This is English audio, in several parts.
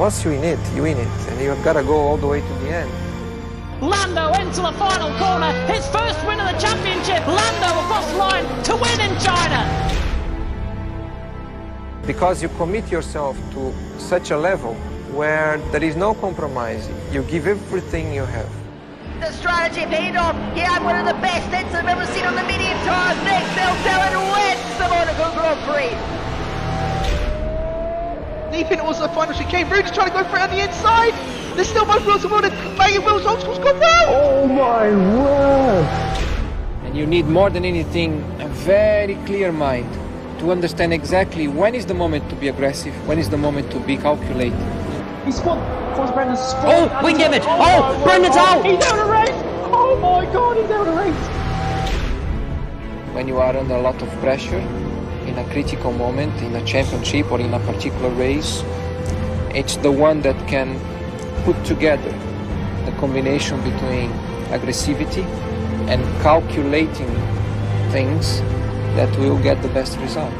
Once you win it, and you've got to go all the way to the end. Lando into the final corner, his first win of the championship. Lando across the line to win in China. Because you commit yourself to such a level where there is no compromise. You give everything you have. The strategy paid off. He had one of the best hits I've ever seen on the medium tires. Nick Bell wins the Monaco Grand Prix. Deep in towards the final chicane. Rudy's trying to go for it on the inside. There's still both wheels awarded. Megan Will's old school's gone round. Oh my word! And you need more than anything a very clear mind to understand exactly when is the moment to be aggressive, when is the moment to be calculated. He spun. Brendan's Oh, wing damage! Oh, Brendan's out! He's out of race! Oh my god, he's out of race! When you are under a lot of pressure, in a critical moment, in a championship or in a particular race, it's the one that can put together the combination between aggressivity and calculating things that will get the best result.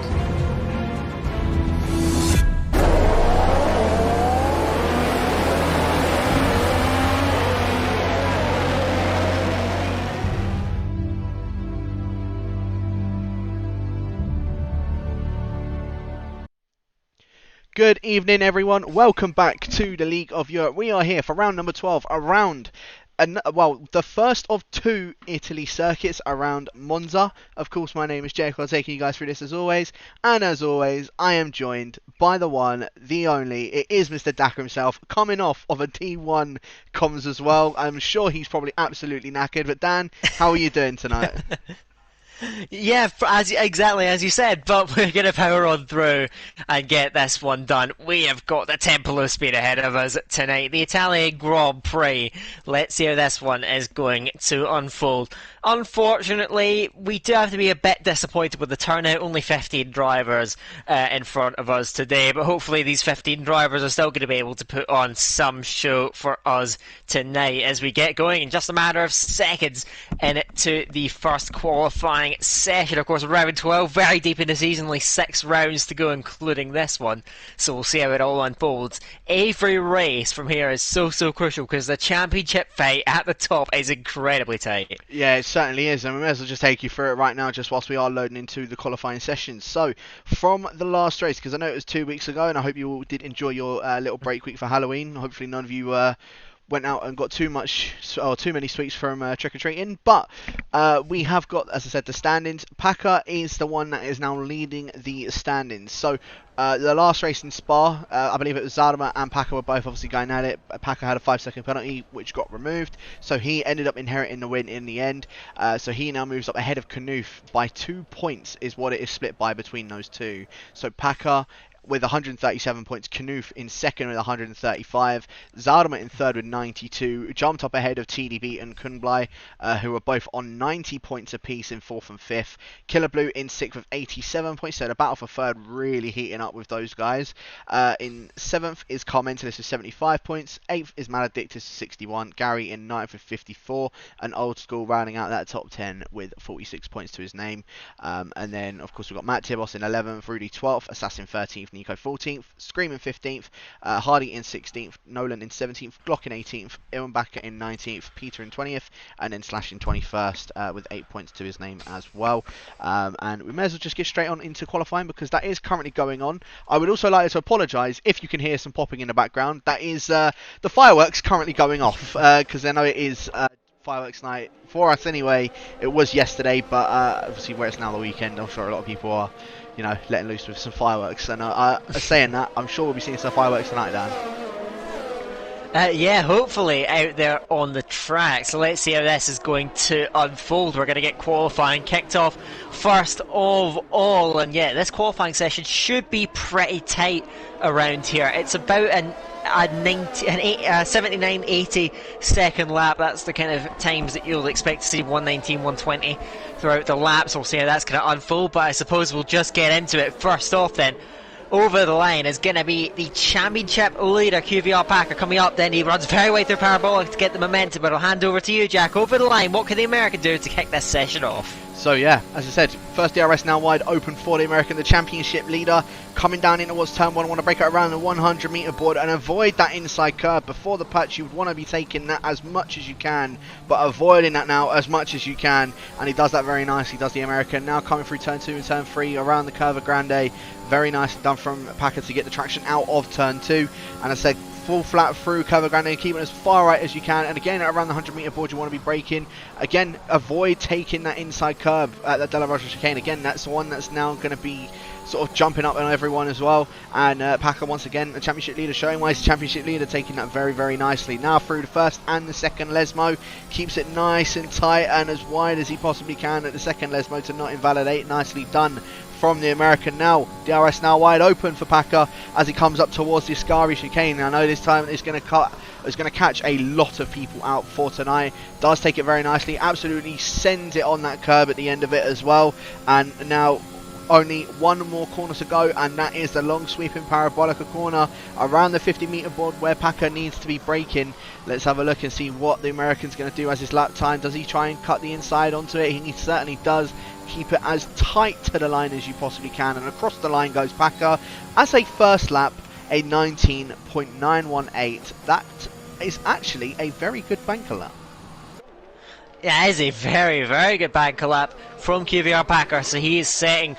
Good evening, everyone. Welcome back to the League of Europe. We are here for round number 12, the first of two Italy circuits around Monza. Of course, my name is Jericho. I'm taking you guys through this as always. And as always, I am joined by the one, the only. It is Mr. Daka himself, coming off of a T1 comms as well. I'm sure he's probably absolutely knackered. But Dan, how are you doing tonight? Yeah, exactly as you said, but we're going to power on through and get this one done. We have got the Temple of Speed ahead of us tonight, the Italian Grand Prix. Let's see how this one is going to unfold. Unfortunately, we do have to be a bit disappointed with the turnout. Only 15 drivers in front of us today, but hopefully these 15 drivers are still going to be able to put on some show for us tonight as we get going in just a matter of seconds into the first qualifying session. Of course, round 12, very deep in the season, only 6 rounds to go, including this one. So we'll see how it all unfolds. Every race from here is so crucial because the championship fight at the top is incredibly tight. Yeah, it certainly is, and we may as well just take you through it right now, just whilst we are loading into the qualifying sessions. So, from the last race, because I know it was 2 weeks ago, and I hope you all did enjoy your little break week for Halloween. Hopefully, none of you went out and got too many sweets from trick-or-treating, but we have got, as I said, the standings. Packer is the one that is now leading the standings. So the last race in Spa, I believe it was Zarma and Packer were both obviously going at it. Packer had a 5-second penalty which got removed, so he ended up inheriting the win in the end. So he now moves up ahead of Knuth by 2 points is what it is split by between those two. So Packer with 137 points, Knuth in second with 135, Zarma in third with 92, jumped up ahead of TDB and Kunblai, who are both on 90 points apiece in fourth and fifth. Killer Blue in sixth with 87 points, so the battle for third really heating up with those guys. In seventh is Carmentalist with 75 points, eighth is Maledictus with 61, Gary in ninth with 54, and Old School rounding out that top 10 with 46 points to his name. And then, of course, we've got Matt Tibos in 11th, Rudy 12th, Assassin 13th, Nico 14th, Scream in 15th, Hardy in 16th, Nolan in 17th, Glock in 18th, Ewan Backer in 19th, Peter in 20th, and then Slash in 21st with 8 points to his name as well. And we may as well just get straight on into qualifying because that is currently going on. I would also like to apologise if you can hear some popping in the background. That is the fireworks currently going off because I know it is fireworks night for us anyway. It was yesterday, but obviously where it's now the weekend, I'm sure a lot of people are, you know, letting loose with some fireworks. And saying that, I'm sure we'll be seeing some fireworks tonight, Dan. Yeah, hopefully out there on the track. So let's see how this is going to unfold. We're going to get qualifying kicked off first of all. And yeah, this qualifying session should be pretty tight around here. It's about a 79-80 second lap. That's the kind of times that you'll expect to see, 119, 120 throughout the laps. We'll see how that's going to unfold, but I suppose we'll just get into it. First off then, over the line is going to be the championship leader, QVR Packer, coming up. Then he runs very wide through Parabolica to get the momentum, but I'll hand over to you, Jack. Over the line, what can the American do to kick this session off? So yeah, as I said, first DRS now wide open for the American, the championship leader, coming down in towards turn 1. Want to break it around the 100 meter board and avoid that inside curve. Before the patch, you would want to be taking that as much as you can, but avoiding that now as much as you can, and he does that very nicely, does the American. Now coming through turn 2 and turn 3 around the Curva Grande, very nicely done from Packer to get the traction out of turn 2, and I said full flat through Curva Grande and keep it as far right as you can, and again around the 100 meter board you want to be braking. Again, avoid taking that inside curve at the Della Rosa chicane. Again, that's the one that's now going to be sort of jumping up on everyone as well, and Packer once again the championship leader, showing why he's the championship leader, taking that very, very nicely. Now through the first and the second Lesmo, keeps it nice and tight and as wide as he possibly can at the second Lesmo to not invalidate. Nicely done from the American. Now DRS now wide open for Packer as he comes up towards the Ascari chicane. I know this time it's going to catch a lot of people out for tonight. Does take it very nicely, absolutely sends it on that curb at the end of it as well. And now only one more corner to go, and that is the long sweeping Parabolica Corner around the 50 meter board where Packer needs to be braking. Let's have a look and see what the American's going to do as his lap time. Does he try and cut the inside onto it? He certainly does. Keep it as tight to the line as you possibly can, and across the line goes Packer as a first lap, a 19.918. That is actually a very good banker lap. Yeah, it is a very, very good banker lap from QVR Packer. So he's setting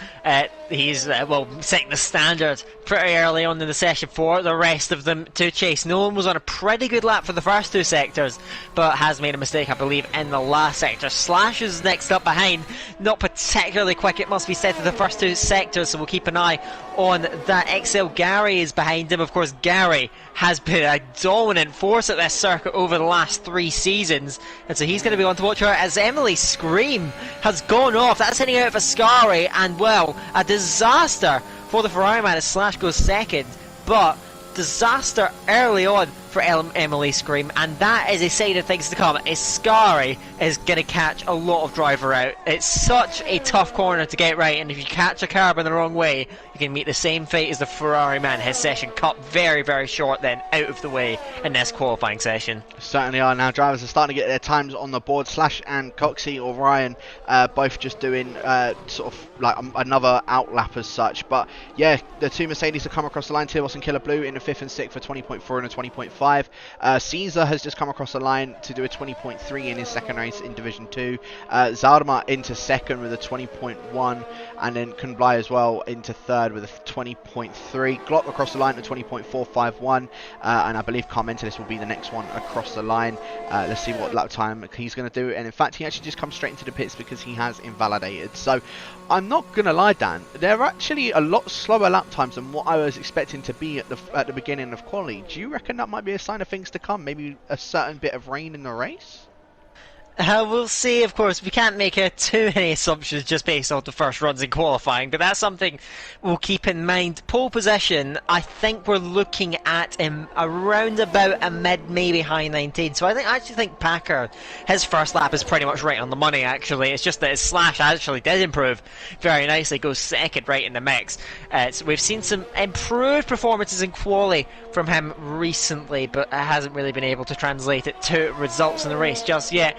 setting the standard pretty early on in the session for the rest of them to chase. Nolan was on a pretty good lap for the first two sectors, but has made a mistake, I believe, in the last sector. Slash is next up behind, not particularly quick, it must be said, for the first two sectors, so we'll keep an eye on that. XL Gary is behind him. Of course, Gary has been a dominant force at this circuit over the last 3 seasons, and so he's going to be on to watch her as Emily Scream has gone off. That's heading out of Ascari, and well, a disaster for the Ferrari man as Slash goes second, but disaster early on for Emily Scream, and that is a sign of things to come. Ascari is going to catch a lot of driver out. It's such a tough corner to get right, and if you catch a curb in the wrong way, you can meet the same fate as the Ferrari man. His session cut very, very short then, out of the way in this qualifying session. Certainly are. Now drivers are starting to get their times on the board. Slash and Coxie or Ryan both just doing sort of like another outlap as such, but yeah, the two Mercedes have come across the line. Tirbos and Killer Blue in the 5th and 6th for 20.4 and a 20.5. Caesar has just come across the line to do a 20.3 in his second race in Division 2. Zaldemar into second with a 20.1, and then Kunblai as well into third with a 20.3. Glock across the line to 20.451, and I believe Carmentelis will be the next one across the line. Let's see what lap time he's going to do, and in fact he actually just comes straight into the pits because he has invalidated. So I'm not going to lie, Dan, they're actually a lot slower lap times than what I was expecting to be at the beginning of quali. Do you reckon that might be a sign of things to come? Maybe a certain bit of rain in the race? We'll see, of course. We can't make too many assumptions just based off the first runs in qualifying, but that's something we'll keep in mind. Pole position, I think we're looking at around about a mid, maybe high 19. So I actually think Packer, his first lap is pretty much right on the money, actually. It's just that his Slash actually did improve very nicely, goes second right in the mix. So we've seen some improved performances in quali from him recently, but it hasn't really been able to translate it to results in the race just yet.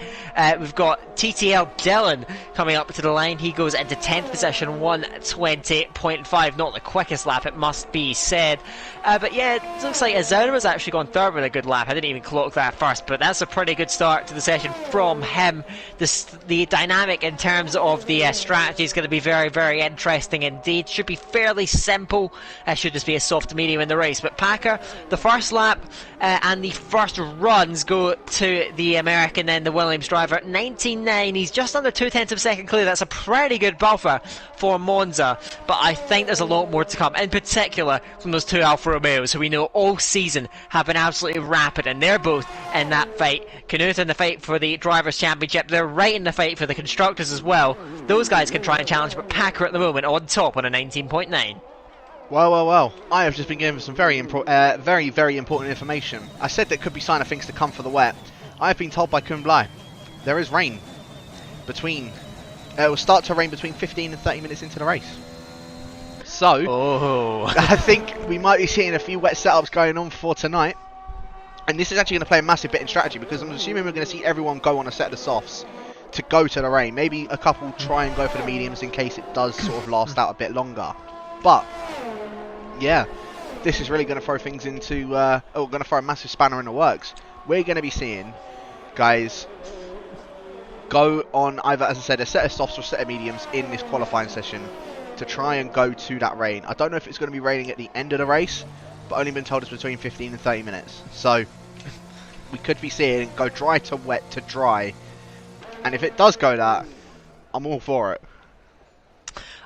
We've got TTL Dylan coming up to the line. He goes into 10th position, 1:20.5. Not the quickest lap, it must be said. But yeah, it looks like Azura's actually gone third with a good lap. I didn't even clock that first, but that's a pretty good start to the session from him. The dynamic in terms of the strategy is going to be very, very interesting indeed. Should be fairly simple. Should just be a soft medium in the race. But Packer, the first lap and the first runs go to the American and the Williams driver. 19.9, he's just under 0.2 of a second clear. That's a pretty good buffer for Monza, but I think there's a lot more to come, in particular from those two Alfa Romeos, who we know all season have been absolutely rapid, and they're both in that fight. Canute in the fight for the Drivers' Championship, they're right in the fight for the Constructors as well. Those guys can try and challenge, but Packer at the moment on top on a 19.9. Well, I have just been given some very, very important information. I said there could be sign of things to come for the wet. I have been told by Kunblai there is rain it will start to rain between 15 and 30 minutes into the race. So, I think we might be seeing a few wet setups going on for tonight. And this is actually going to play a massive bit in strategy, because I'm assuming we're going to see everyone go on a set of softs to go to the rain. Maybe a couple try and go for the mediums in case it does sort of last out a bit longer. But, yeah, this is really going to throw things into, going to throw a massive spanner in the works. We're going to be seeing guys go on either, as I said, a set of softs or a set of mediums in this qualifying session to try and go to that rain. I don't know if it's going to be raining at the end of the race, but only been told it's between 15 and 30 minutes. So we could be seeing go dry to wet to dry. And if it does go that, I'm all for it.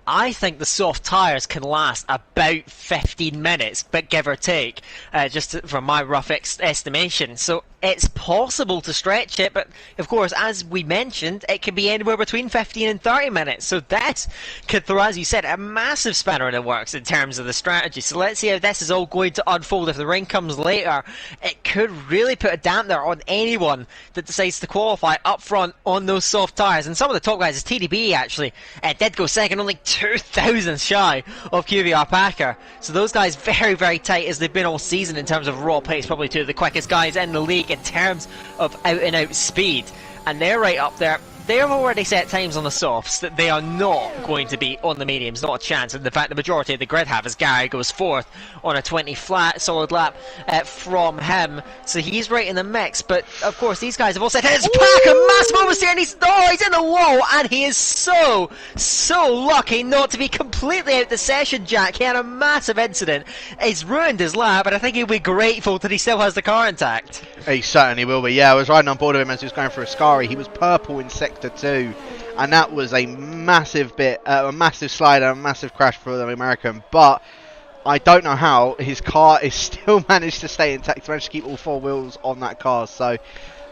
I think the soft tyres can last about 15 minutes, but give or take, just from my rough estimation. So it's possible to stretch it, but of course, as we mentioned, it can be anywhere between 15 and 30 minutes. So that could throw, as you said, a massive spanner in the works in terms of the strategy. So let's see how this is all going to unfold. If the rain comes later, it could really put a dampener on anyone that decides to qualify up front on those soft tyres. And some of the top guys, as TDB actually, did go second, only 2,000 shy of QVR Packer. So those guys very, very tight as they've been all season in terms of raw pace, probably two of the quickest guys in the league in terms of out-and-out speed. And they're right up there. They have already set times on the softs that they are not going to be on the mediums, not a chance. And in fact, the majority of the grid have, as Gary goes fourth on a 20 flat, solid lap from him. So he's right in the mix. But of course, these guys have all said, it's Packer, massive oversteer, and he's in the wall. And he is so lucky not to be completely out the session, Jack. He had a massive incident. He's ruined his lap, and I think he'll be grateful that he still has the car intact. He certainly will be. Yeah, I was riding on board of him as he was going through Ascari. He was purple in Sector 2, and that was a massive bit, a massive slide and a massive crash for the American. But I don't know how his car is still managed to stay intact, managed to keep all four wheels on that car. So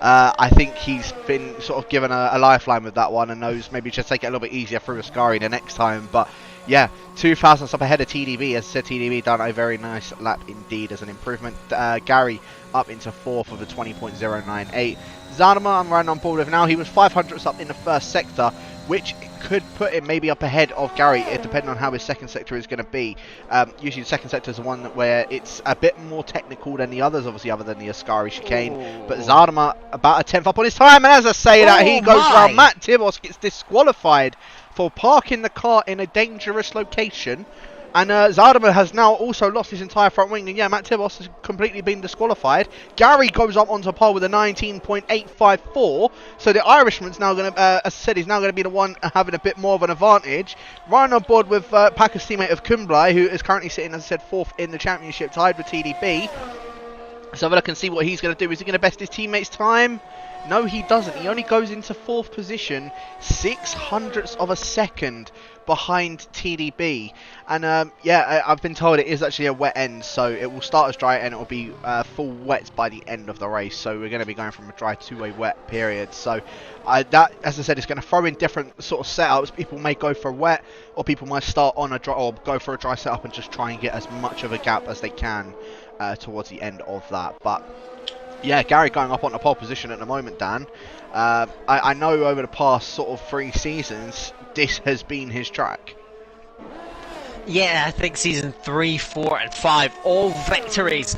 I think he's been sort of given a lifeline with that one, and knows maybe just take it a little bit easier through Ascari the next time. But yeah, 2,000 up ahead of TDB. As I said, TDB done a very nice lap indeed as an improvement. Gary up into fourth with a 20.098. Zadama, I'm riding on board with now. He was 500ths up in the first sector, which could put him maybe up ahead of Gary, depending on how his second sector is going to be. Usually the second sector is the one where it's a bit more technical than the others, obviously, other than the Ascari chicane. But Zadama about a 10th up on his time, and as I say that, he goes around. Matt Tibos gets disqualified for parking the car in a dangerous location. And Zadama has now also lost his entire front wing. And yeah, Matt Tibos has completely been disqualified. Gary goes up onto pole with a 19.854. So the Irishman's now going to, as I said, he's now going to be the one having a bit more of an advantage. Riding on board with Packer's teammate of Kumblai, who is currently sitting, as I said, fourth in the championship, tied with TDB. So have a look and see what he's going to do. Is he going to best his teammate's time? No, he doesn't. He only goes into fourth position, 600ths of a second behind TDB. And yeah, I've been told it is actually a wet end, so it will start as dry and it will be full wet by the end of the race. So we're going to be going from a dry to a wet period. So that, as I said, is going to throw in different sort of setups. People may go for wet, or people might start on a dry, or go for a dry setup and just try and get as much of a gap as they can towards the end of that. But yeah, Gary going up on the pole position at the moment, Dan. I know over the past sort of 3 seasons, this has been his track. Yeah, I think season 3, 4 and 5, all victories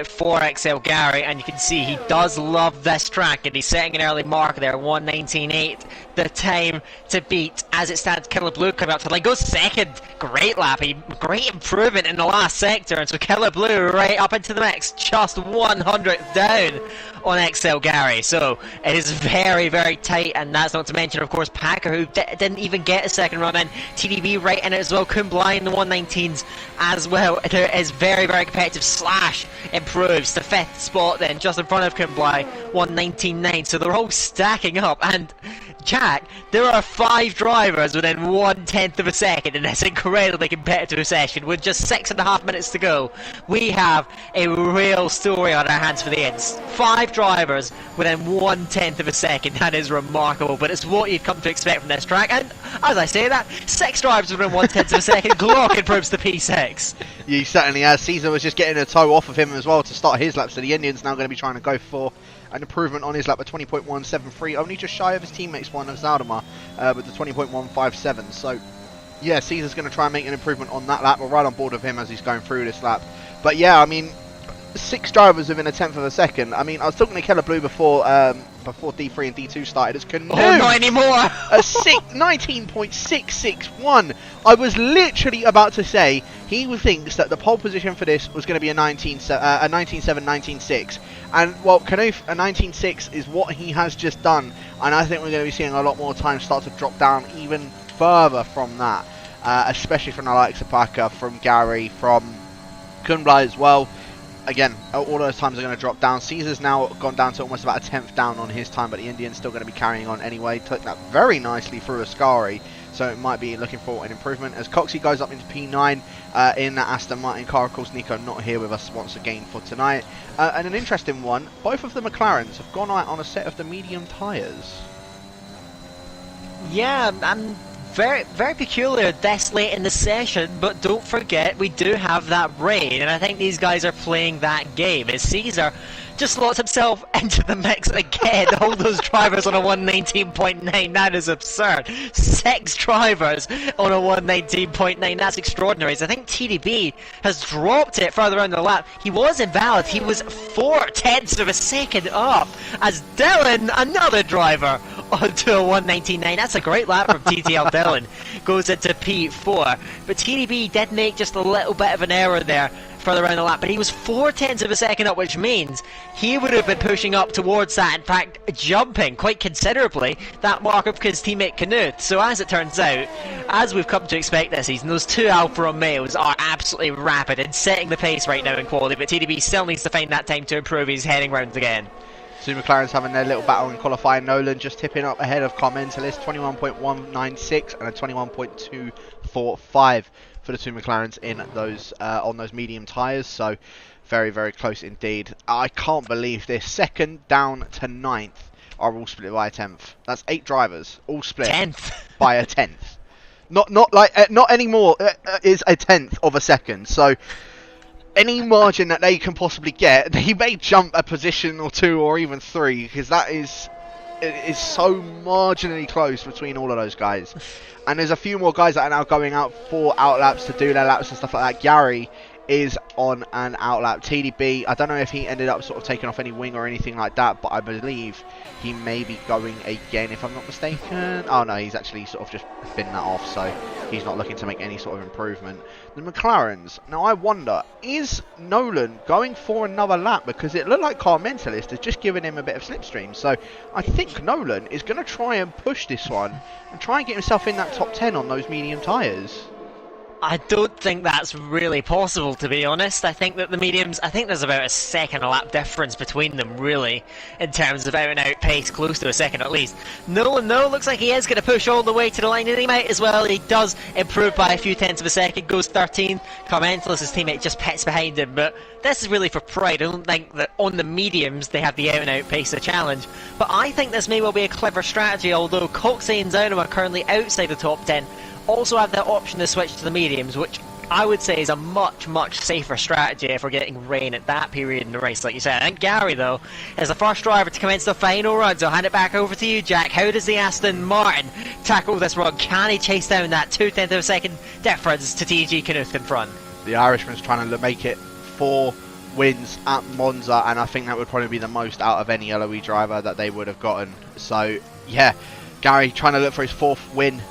for XL Gary, and you can see he does love this track, and he's setting an early mark there, 1:19.8, the time to beat. As it stands, Killer Blue coming up to like goes second, great lap, great improvement in the last sector, and so Killer Blue right up into the mix, just 100th down on XL Gary. So it is very, very tight, and that's not to mention, of course, Packer, who didn't even get a second run in, TDB right in it as well, Kumblai in the 119s as well. There is very, very competitive. Slash improves to 5th spot then, just in front of Kumblai, 1:19.9. So they're all stacking up, and Jack, there are 5 drivers within 1/10 of a second in this incredibly competitive session with just 6.5 minutes to go. We have a real story on our hands for the ends. 5 drivers within 1/10 of a second. That is remarkable, but it's what you'd come to expect from this track. And as I say that, 6 drivers within 1/10 of a second. Glock improves to P6. He certainly has. Caesar was just getting a toe off of him as well to start his lap, so the Indian's now going to be trying to go for an improvement on his lap at 20.173, only just shy of his teammates one of Zaldemar with the 20.157. So yeah, Caesar's going to try and make an improvement on that lap. We're right on board with him as he's going through this lap. But yeah, I mean, 6 drivers within a tenth of a second. I mean, I was talking to Keller Blue before D3 and D2 started. It's Canoe. Oh, not anymore. A 19.661. I was literally about to say he thinks that the pole position for this was going to be a 19.7, 19.6, and well, Canoe a 19.6 is what he has just done, and I think we're going to be seeing a lot more time start to drop down even further from that, especially from the likes of Packer, from Gary, from Kunblai as well. Again, all those times are going to drop down. Caesar's now gone down to almost about a tenth down on his time, but the Indian's still going to be carrying on anyway. Took that very nicely through Ascari, so it might be looking for an improvement. As Coxie goes up into P9 in that Aston Martin car. Of course, Nico not here with us once again for tonight. And an interesting one, both of the McLarens have gone out on a set of the medium tyres. Yeah, I'm very, very peculiar this late in the session, but don't forget we do have that rain, and I think these guys are playing that game. As Caesar just slots himself into the mix again. All those drivers on a 119.9, that is absurd. 6 drivers on a 119.9, that's extraordinary. I think TDB has dropped it further on the lap. He was invalid, he was 4/10 of a second up, as Dylan, another driver, onto a 119.9. That's a great lap from TTL Dylan. Goes into P4. But TDB did make just a little bit of an error there further around the lap, but he was 4/10 of a second up, which means he would have been pushing up towards that, in fact jumping quite considerably that mark of his teammate Knuth. So as it turns out, as we've come to expect this season, those 2 Alfa Romeos are absolutely rapid and setting the pace right now in quality, but TDB still needs to find that time to improve his heading rounds again. Two McLarens having their little battle in qualifying. Nolan just tipping up ahead of car mentalist, 21.196 and a 21.245 for the two McLarens in those on those medium tyres. So very, very close indeed. I can't believe this. 2nd down to 9th are all split by a 10th. That's 8 drivers all split 10th by a 10th. Not anymore. Is a 10th of a second. So any margin that they can possibly get, they may jump a position or 2 or even 3, because that is so marginally close between all of those guys. And there's a few more guys that are now going out for outlaps to do their laps and stuff like that. Gary is on an outlap. TDB, I don't know if he ended up sort of taking off any wing or anything like that, but I believe he may be going again, if I'm not mistaken. Oh no, he's actually sort of just binned that off, so he's not looking to make any sort of improvement. The McLarens, now I wonder, is Nolan going for another lap? Because it looked like Car Mentalist has just given him a bit of slipstream, so I think Nolan is going to try and push this one and try and get himself in that top 10 on those medium tyres. I don't think that's really possible, to be honest. I think that the mediums, I think there's about a second a lap difference between them, really, in terms of out and out pace, close to a second at least. Nolan, though, looks like he is going to push all the way to the line, and he might as well. He does improve by a few tenths of a second, goes 13th. Carmentalus, his teammate, just pits behind him, but this is really for pride. I don't think that on the mediums they have the out and out pace to challenge, but I think this may well be a clever strategy, although Coxey and Zaunum are currently outside the top 10. Also have the option to switch to the mediums, which I would say is a much, much safer strategy if we're getting rain at that period in the race, like you said. I think Gary, though, is the first driver to commence the final run, so I'll hand it back over to you, Jack. How does the Aston Martin tackle this run? Can he chase down that 0.2 of a second difference to TG Knuth in front? The Irishman's trying to make it 4 wins at Monza, and I think that would probably be the most out of any LOE driver that they would have gotten. So, yeah, Gary trying to look for his 4th win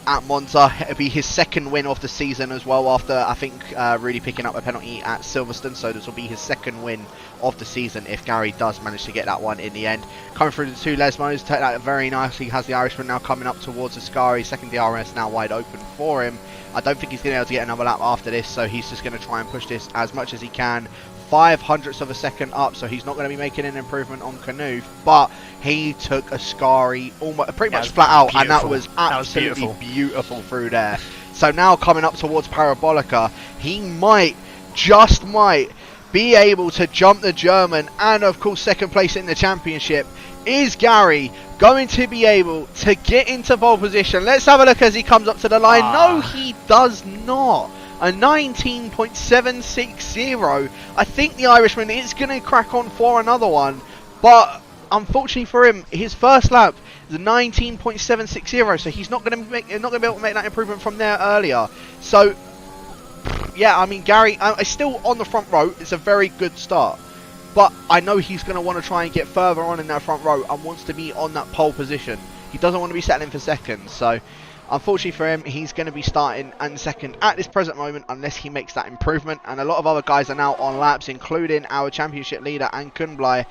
at Monza. It'll be his 2nd win of the season as well, after I think really picking up a penalty at Silverstone, so this will be his 2nd win of the season if Gary does manage to get that one in the end. Coming through the 2 Lesmos, take that very nicely, has the Irishman now coming up towards Ascari. 2nd DRS now wide open for him. I don't think he's going to be able to get another lap after this, so he's just going to try and push this as much as he can. 0.05 of a second up, so he's not going to be making an improvement on Knuth, but he took Ascari almost pretty much flat out, and that was absolutely beautiful through there. So now coming up towards Parabolica, he might, just might, be able to jump the German, and of course 2nd place in the championship. Is Gary going to be able to get into pole position? Let's have a look as he comes up to the line. No, he does not. A 19.760. I think the Irishman is going to crack on for another one, but unfortunately for him, his first lap the 19.760. So he's not going to be able to make that improvement from there earlier. So yeah, I mean, Gary is still on the front row. It's a very good start. But I know he's going to want to try and get further on in that front row and wants to be on that pole position. He doesn't want to be settling for second. So unfortunately for him, he's going to be starting and second at this present moment unless he makes that improvement. And a lot of other guys are now on laps, including our championship leader and Kunblai,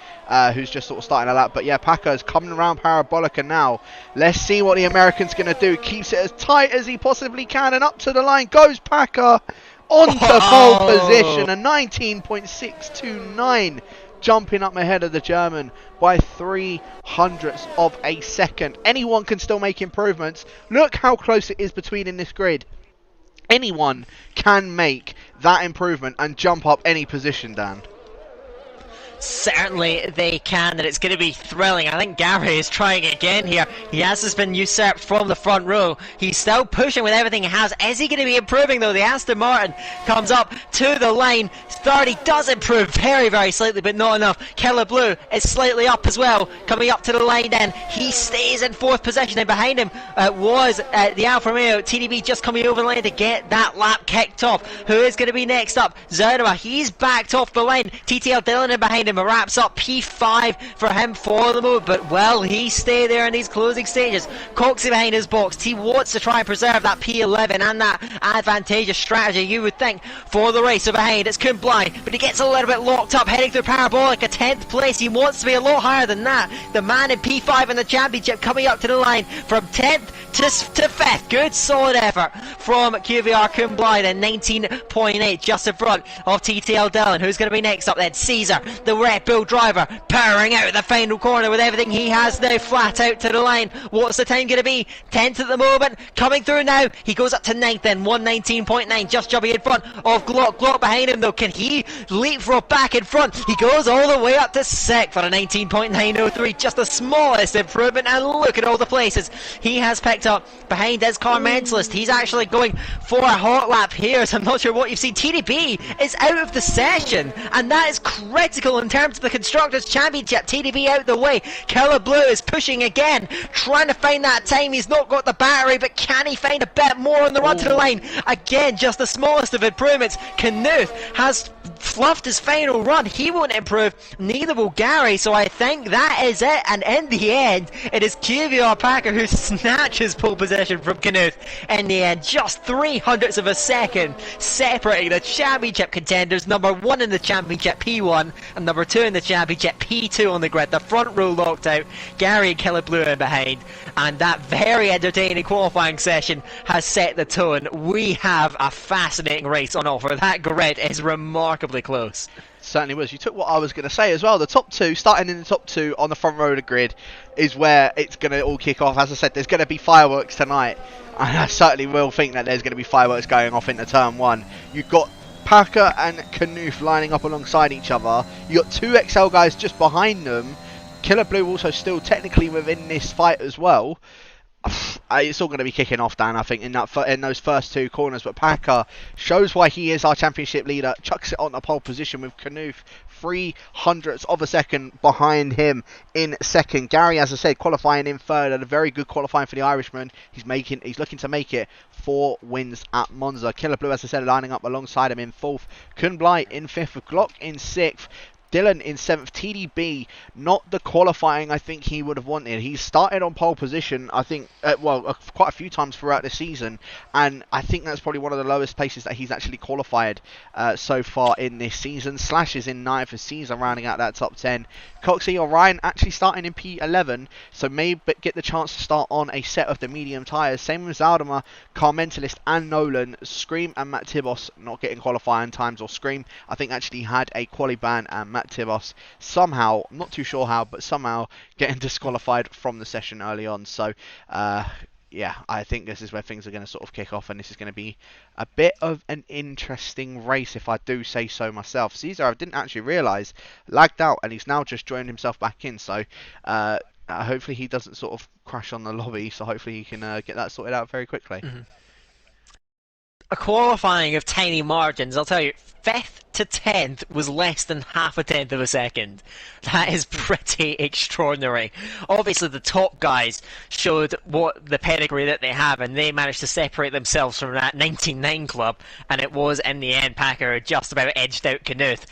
who's just sort of starting a lap. But yeah, Packer is coming around Parabolica now. Let's see what the American's going to do. Keeps it as tight as he possibly can, and up to the line goes Packer onto pole position. A 19.629. Jumping up ahead of the German by 0.03 of a second. Anyone can still make improvements. Look how close it is between in this grid. Anyone can make that improvement and jump up any position, Dan. Certainly they can, and it's going to be thrilling. I think Gary is trying again here. He has just been usurped from the front row. He's still pushing with everything he has. Is he going to be improving though? The Aston Martin comes up to the line. 30 does improve very, very slightly, but not enough. Killer Blue is slightly up as well, coming up to the line then. He stays in 4th position, and behind him was the Alfa Romeo TDB just coming over the line to get that lap kicked off. Who is going to be next up? Zernova, he's backed off the line. TTL Dillon in behind him, wraps up P5 for him for the moment, but will he stay there in these closing stages? Coxey behind his box. He wants to try and preserve that P11 and that advantageous strategy, you would think, for the race. So behind it's Kunblai, but he gets a little bit locked up heading through Parabolica, 10th place. He wants to be a lot higher than that. The man in P5 in the championship coming up to the line from 10th to 5th. Good solid effort from QVR Kunblai then, 19.8 just in front of TTL Dillon. Who's going to be next up then? Caesar, the Red Bull driver, powering out the final corner with everything he has now, flat out to the line. What's the time going to be? 10th at the moment, coming through now. He goes up to 9th then, 119.9, just jumping in front of Glock. Glock behind him though, can he leapfrog back in front? He goes all the way up to 6th for a 19.903, just the smallest improvement, and look at all the places he has picked up behind his car mentalist. He's actually going for a hot lap here, so I'm not sure what you've seen. TDB is out of the session, and that is critical in terms of the Constructors' Championship. TDB out the way. Killer Blue is pushing again, trying to find that time. He's not got the battery, but can he find a bit more on the run to the line? Again, just the smallest of improvements. Knuth has fluffed his final run. He won't improve, neither will Gary, so I think that is it. And in the end, it is QVR Packer who snatches pole position from Knuth. In the end, just 0.03 of a second separating the championship contenders. Number 1 in the championship, P1, and number 2 in the championship, P2 on the grid. The front row locked out, Gary and Killer Blue in behind, and that very entertaining qualifying session has set the tone. We have a fascinating race on offer. That grid is remarkably close. Certainly was. You took what I was going to say as well. The top two, starting in the top two on the front row of the grid, is where it's going to all kick off. As I said, there's going to be fireworks tonight, and I certainly will think that there's going to be fireworks going off into turn 1. You've got Packer and Knuth lining up alongside each other. You got 2 XL guys just behind them. Killer Blue also still technically within this fight as well. It's all going to be kicking off, Dan, I think, in those first 2 corners. But Packer shows why he is our championship leader, chucks it on the pole position with Knuth 0.03 of a second behind him in second. Gary, as I said, qualifying in third, and a very good qualifying for the Irishman. He's looking to make it 4 wins at Monza. Killer Blue, as I said, lining up alongside him in 4th. Kunblai in 5th, Glock in 6th. Dillon in 7th. TDB, not the qualifying I think he would have wanted. He started on pole position, I think, quite a few times throughout the season, and I think that's probably one of the lowest places that he's actually qualified so far in this season. Slash is in 9th for season, rounding out that top 10. Coxey or Ryan actually starting in P11, so may get the chance to start on a set of the medium tyres. Same with Zaldama, Car Mentalist and Nolan. Scream and Matt Tibos not getting qualifying times, or Scream I think actually had a quali ban, and Matt Tibos somehow, I'm not too sure how, but somehow getting disqualified from the session early on. So yeah, I think this is where things are going to sort of kick off, and this is going to be a bit of an interesting race, if I do say so myself. Caesar, I didn't actually realise, lagged out, and he's now just joined himself back in, so hopefully he doesn't sort of crash on the lobby, so hopefully he can get that sorted out very quickly. A qualifying of tiny margins, I'll tell you. 5th to 10th was less than half a tenth of a second. That is pretty extraordinary. Obviously, the top guys showed what the pedigree that they have, and they managed to separate themselves from that 99 club, and it was, in the end, Packer just about edged out Knuth.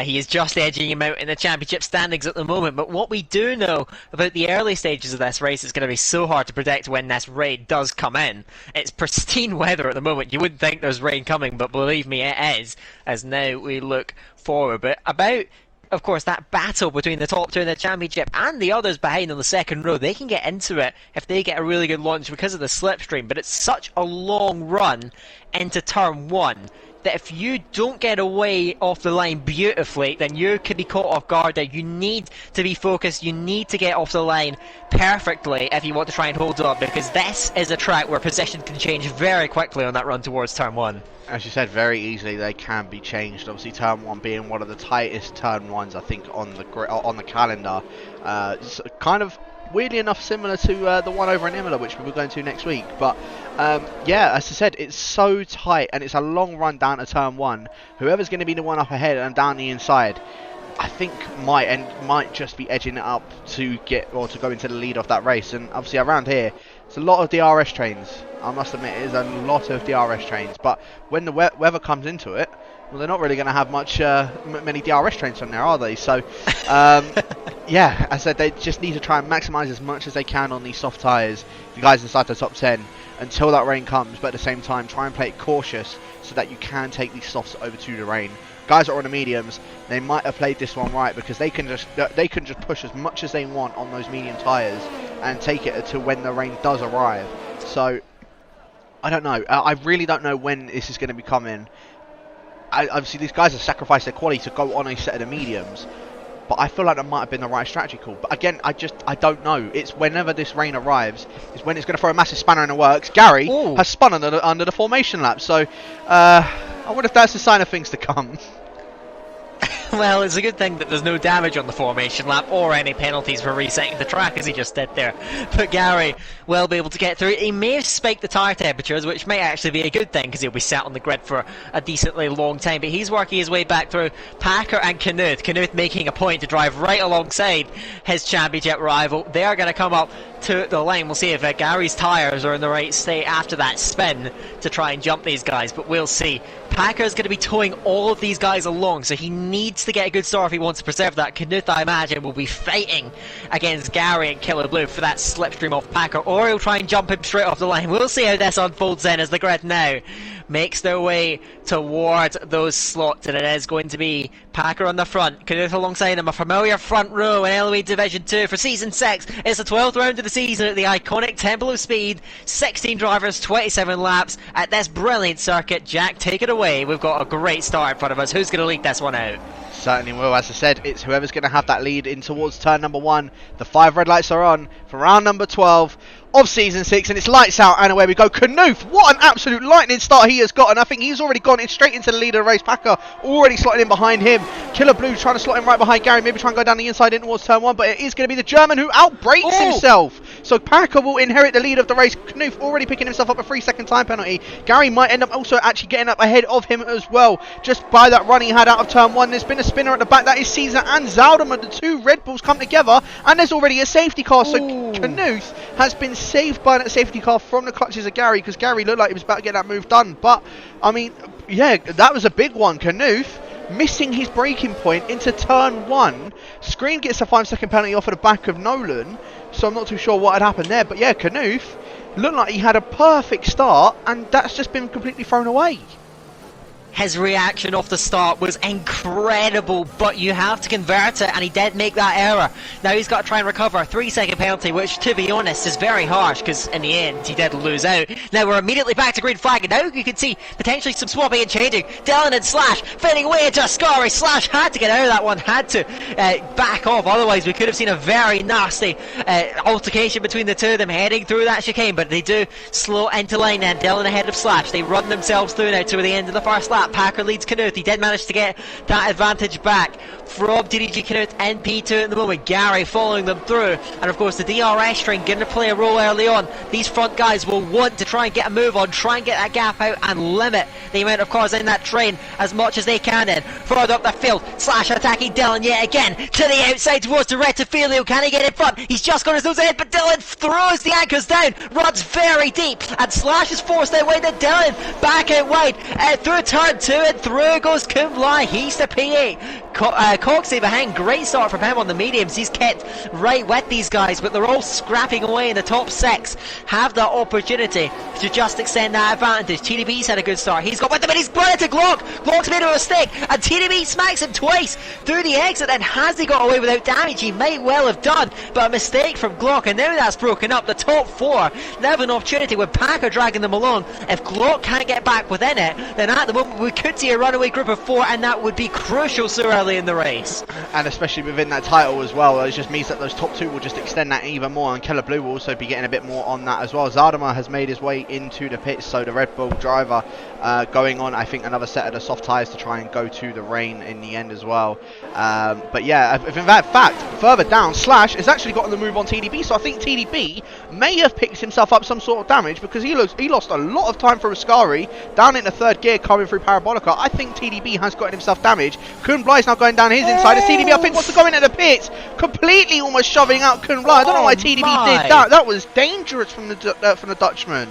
He is just edging him out in the championship standings at the moment, but what we do know about the early stages of this race is going to be so hard to predict when this rain does come in. It's pristine weather at the moment. You wouldn't think there's rain coming, but believe me, it is, as now we look forward. But about, of course, that battle between the top two in the championship and the others behind on the second row, they can get into it if they get a really good launch because of the slipstream, but it's such a long run into turn one that if you don't get away off the line beautifully, then you could be caught off guard there. You need to be focused, you need to get off the line perfectly if you want to try and hold up, because this is a track where position can change very quickly on that run towards turn one. As you said, very easily they can be changed. Obviously, turn one being one of the tightest turn ones I think on the calendar. It's kind of weirdly enough similar to the one over in Imola, which we're going to next week. But yeah, as I said, it's so tight and it's a long run down to turn one. Whoever's going to be the one up ahead and down the inside, I think might just be edging it up to go into the lead of that race. And obviously around here, it's a lot of DRS trains. I must admit, it is a lot of DRS trains. But when the weather comes into it, well, they're not really going to have many DRS trains on there, are they? So, yeah, as I said, they just need to try and maximise as much as they can on these soft tyres. If you guys inside the top 10 until that rain comes, but at the same time, try and play it cautious so that you can take these softs over to the rain. Guys that are on the mediums, they might have played this one right because they can just push as much as they want on those medium tyres and take it until when the rain does arrive. So, I don't know. I really don't know when this is going to be coming. Obviously, these guys have sacrificed their quality to go on a set of the mediums, but I feel like that might have been the right strategy call. But again, I don't know. It's whenever this rain arrives, is when it's going to throw a massive spanner in the works. Gary has spun under the formation lap, so I wonder if that's a sign of things to come. Well, it's a good thing that there's no damage on the formation lap or any penalties for resetting the track as he just did there. But Gary will be able to get through. He may have spiked the tyre temperatures, which may actually be a good thing because he'll be sat on the grid for a decently long time. But he's working his way back through Packer and Knuth. Knuth making a point to drive right alongside his championship rival. They are going to come up to the line. We'll see if Gary's tyres are in the right state after that spin to try and jump these guys, but we'll see. Packer's going to be towing all of these guys along, so he needs to get a good start if he wants to preserve that. Knuth, I imagine, will be fighting against Gary and Killer Blue for that slipstream off Packer, or he'll try and jump him straight off the line. We'll see how this unfolds then as the grid now makes their way towards those slots, and it is going to be Packer on the front, Knuth alongside him, a familiar front row in LME Division 2 for Season 6. It's the 12th round of the season at the iconic Temple of Speed. 16 drivers, 27 laps at this brilliant circuit. Jack, take it away. We've got a great start in front of us. Who's going to lead this one out? Certainly will. As I said, it's whoever's going to have that lead in towards turn number 1. The 5 red lights are on for round number 12 of Season 6, and it's lights out, and away we go. Knuth, what an absolute lightning start he has got, and I think he's already gone in straight into the lead of the race. Packer already slotted in behind him. Killer Blue trying to slot in right behind Gary, maybe try and go down the inside in towards turn 1, but it is going to be the German who outbrakes himself. So Packer will inherit the lead of the race. Knuth already picking himself up a 3-second time penalty. Gary might end up also actually getting up ahead of him as well, just by that run he had out of turn 1. There's been a spinner at the back. That is Caesar and Zalderman. The two Red Bulls come together, and there's already a safety car. So Knuth has been saved by that safety car from the clutches of Gary, because Gary looked like he was about to get that move done. But I mean, yeah, that was a big one. Knuth missing his braking point into turn 1. Screen gets a 5-second penalty off of the back of Nolan, so I'm not too sure what had happened there. But yeah, Knuth looked like he had a perfect start, and that's just been completely thrown away. His reaction off the start was incredible, but you have to convert it, and he did make that error. Now he's got to try and recover a 3-second penalty, which, to be honest, is very harsh, because in the end, he did lose out. Now we're immediately back to green flag, and now you can see potentially some swapping and changing. Dylan and Slash fading away into Ascari. Slash had to get out of that one, had to back off, otherwise we could have seen a very nasty altercation between the two of them heading through that chicane, but they do slow into line, and Dylan ahead of Slash. They run themselves through now to the end of the first lap. lap. Packer leads Knuth. He did manage to get that advantage back from TDG Knuth and P2 at the moment. Gary following them through, and of course the DRS train going to play a role early on. These front guys will want to try and get a move on, try and get that gap out and limit the amount of cars in that train as much as they can. In further up the field, Slash attacking Dylan yet again to the outside towards the Rettifilio. Can he get in front? He's just got his nose ahead, but Dylan throws the anchors down, runs very deep, and Slash is forced out wide. And Dylan back out wide through turn 2, and through goes Kumblai. He's the P8. Coxey behind, great start from him on the mediums. He's kept right with these guys, but they're all scrapping away in the top 6. Have that opportunity to just extend that advantage. TDB's had a good start. He's got with him, and he's brought it to Glock. Glock's made a mistake, and TDB smacks him twice through the exit. And has he got away without damage? He might well have done, but a mistake from Glock, and now that's broken up. The top 4 now have an opportunity with Packer dragging them along. If Glock can't get back within it, then at the moment we could see a runaway group of 4, and that would be crucial so early in the race. And especially within that title as well, it just means that those top 2 will just extend that even more, and Keller Blue will also be getting a bit more on that as well. Zadama has made his way into the pits, so the Red Bull driver going on, I think, another set of the soft tyres to try and go to the rain in the end as well. But yeah, if in fact, further down, Slash has actually gotten the move on TDB, so I think TDB may have picked himself up some sort of damage, because he lost a lot of time for Ascari down into 3rd gear coming through Parabolica. I think TDB has gotten himself damage. Kunblai's now going down his inside. As TDB, I think, wants to go into the pits, completely almost shoving out Kunblai. I don't know why TDB did that. That was dangerous from the Dutchman.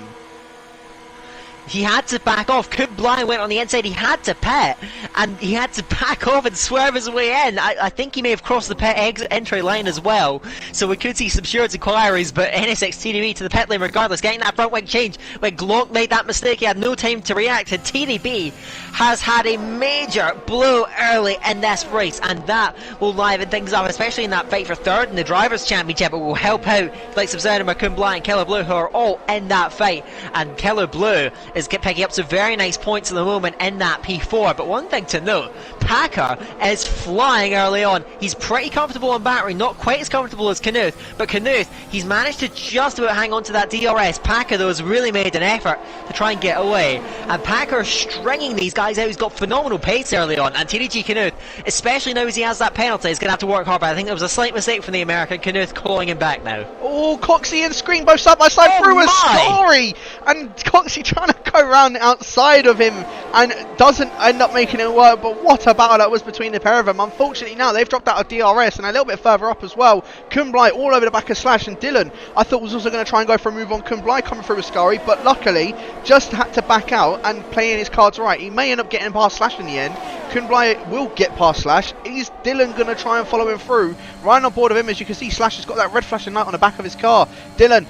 He had to back off. Kumblai went on the inside. He had to pit, and he had to back off and swerve his way in. I think he may have crossed the pit exit entry line as well, so we could see some serious inquiries. But NSX TDB to the pit lane regardless, getting that front wing change. When Glock made that mistake, he had no time to react, and TDB has had a major blow early in this race, and that will liven things up, especially in that fight for 3rd in the Drivers' Championship. It will help out like Subzanima, Kumblai and Keller Blue, who are all in that fight, and Keller Blue is picking up some very nice points at the moment in that P4. But one thing to note, Packer is flying early on. He's pretty comfortable on battery, not quite as comfortable as Knuth, but Knuth, he's managed to just about hang on to that DRS. Packer, though, has really made an effort to try and get away, and Packer stringing these guys out. He's got phenomenal pace early on, and TDG Knuth, especially now as he has that penalty, is going to have to work hard. But I think there was a slight mistake from the American. Knuth calling him back now. Oh, Coxey and Screen both side by side through Ascari, and Coxey trying to go around outside of him and doesn't end up making it work. But what a battle that was between the pair of them. Unfortunately now they've dropped out of DRS, and a little bit further up as well, Kumblai all over the back of Slash, and Dylan I thought was also going to try and go for a move on Kumblai coming through Ascari, but luckily just had to back out and playing his cards right. He may end up getting past Slash in the end. Kumblai will get past Slash. Is Dylan going to try and follow him through? Right on board of him, as you can see, Slash has got that red flashing light on the back of his car. Dylan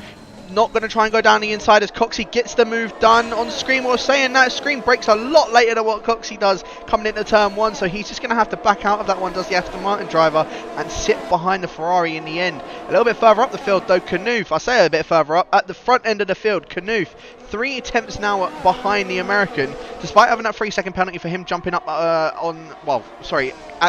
not going to try and go down the inside as Coxey gets the move done on Scream. Or saying that Scream breaks a lot later than what Coxey does coming into turn 1, so he's just going to have to back out of that one, does the Aston Martin driver, and sit behind the Ferrari in the end. A little bit further up the field though, Knuth, I say a bit further up, at the front end of the field, Knuth, 3 attempts now behind the American, despite having that 3-second penalty for him jumping up at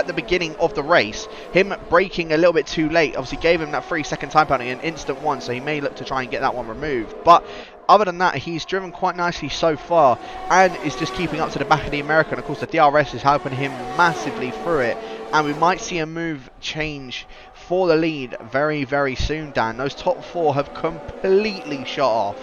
the beginning of the race. Him braking a little bit too late obviously gave him that 3-second time penalty, an instant one, so he may look to try and get that one removed. But other than that, he's driven quite nicely so far and is just keeping up to the back of the American. Of course, the DRS is helping him massively through it, and we might see a move change for the lead very, very soon, Dan. Those top 4 have completely shut off.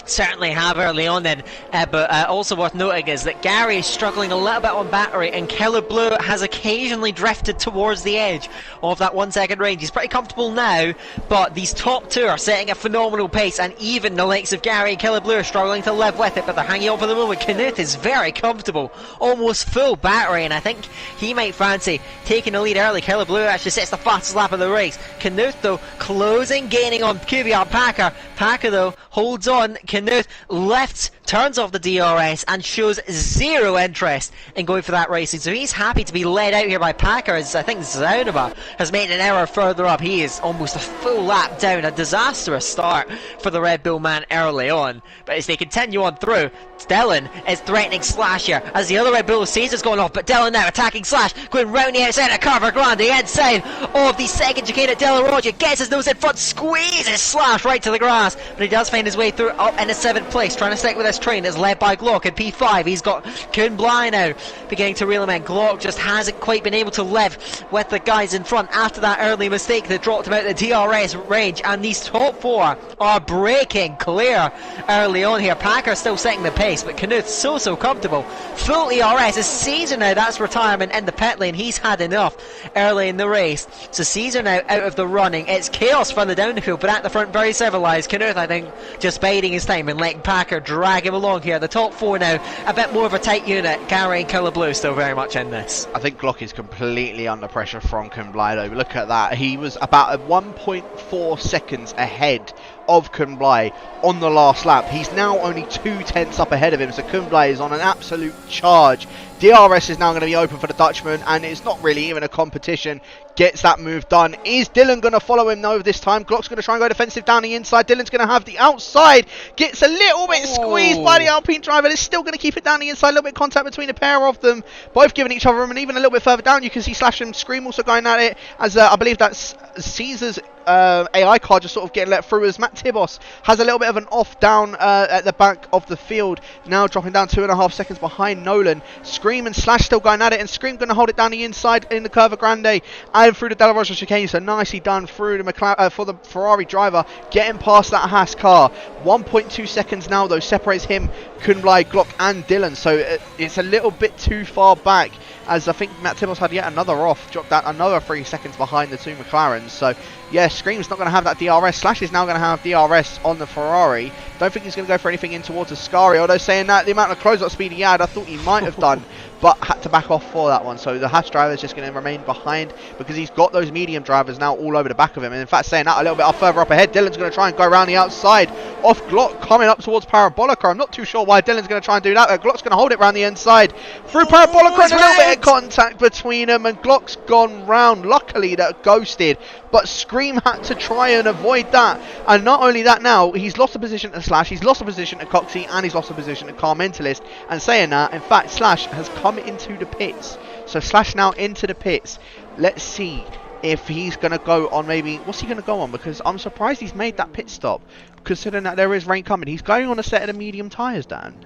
Certainly have early on then, but also worth noting is that Gary is struggling a little bit on battery, and Keller Blue has occasionally drifted towards the edge of that 1 second range. He's pretty comfortable now, but these top 2 are setting a phenomenal pace, and even the likes of Gary and Keller Blue are struggling to live with it, but they're hanging on for the moment. Knuth is very comfortable, almost full battery, and I think he might fancy taking the lead early. Keller Blue actually sets the fastest lap of the race. Knuth though closing, gaining on QBR Packer. Packer though holds on. Knuth left, turns off the DRS and shows zero interest in going for that racing, so he's happy to be led out here by Packer, as I think Zaunaba has made an error further up. He is almost a full lap down, a disastrous start for the Red Bull man early on, but as they continue on through, Dylan is threatening Slash here as the other Red Bull sees it's going off, but Dylan now attacking Slash, going round the outside of Carver Grande, the inside of the second chicane at Della Roger, gets his nose in front, squeezes Slash right to the grass, but he does find his way through up in the 7th place, trying to stick with a this train is led by Glock in P5. He's got Kuhn Bly now beginning to reel him in. Glock just hasn't quite been able to live with the guys in front after that early mistake that dropped him out the DRS range, and these top 4 are breaking clear early on here. Packer still setting the pace, but Knuth so comfortable. Full ERS. It's Caesar now, that's retirement in the pit lane. He's had enough early in the race. So Caesar now out of the running. It's chaos further down the field, but at the front very civilised. Knuth, I think, just biding his time and letting Packer drag him along here. The top 4 now, a bit more of a tight unit. Gary and Killer Blue still very much in this. I think Glock is completely under pressure from Kumbly though. Look at that. He was about 1.4 seconds ahead of Kumbly on the last lap. He's now only 2/10 up ahead of him, so Kumbly is on an absolute charge. DRS is now going to be open for the Dutchman, and it's not really even a competition. Gets that move done. Is Dylan going to follow him though this time? Glock's going to try and go defensive down the inside. Dylan's going to have the outside. Gets a little bit squeezed by the Alpine driver. They're still going to keep it down the inside. A little bit of contact between the pair of them. Both giving each other room, and even a little bit further down you can see Slash and Scream also going at it, as I believe that's Caesar's AI car just sort of getting let through, as Matt Tibos has a little bit of an off down at the back of the field, now dropping down 2.5 seconds behind Nolan. Scream and Slash still going at it, and Scream going to hold it down the inside in the Curva Grande and through the Della Rosa chicane. So nicely done through the for the Ferrari driver, getting past that Haas car. 1.2 seconds now though separates him, Kumbly, Glock and Dylan, so it's a little bit too far back, as I think Matt Tibos had yet another off, dropped out another 3 seconds behind the 2 McLarens. So yeah, Scream's not going to have that DRS. Slash is now going to have DRS on the Ferrari. Don't think he's going to go for anything in towards Ascari, although saying that, the amount of close-up speed he had, I thought he might have done, but had to back off for that one. So the Haas driver is just going to remain behind, because he's got those medium drivers now all over the back of him. And in fact, saying that, a little bit further up ahead, Dylan's going to try and go around the outside off Glock, coming up towards Parabolica. I'm not too sure why Dylan's going to try and do that. Glock's going to hold it around the inside through Parabolica, and a little bit of contact between them, and Glock's gone round. Luckily that ghosted, but Scream had to try and avoid that. And not only that, now he's lost a position to Slash, he's lost a position to Coxie, and he's lost a position to Car Mentalist. And saying that, in fact, Slash has come into the pits. So Slash now into the pits. Let's see if he's going to go on, maybe, what's he going to go on? Because I'm surprised he's made that pit stop, considering that there is rain coming. He's going on a set of the medium tyres, Dan.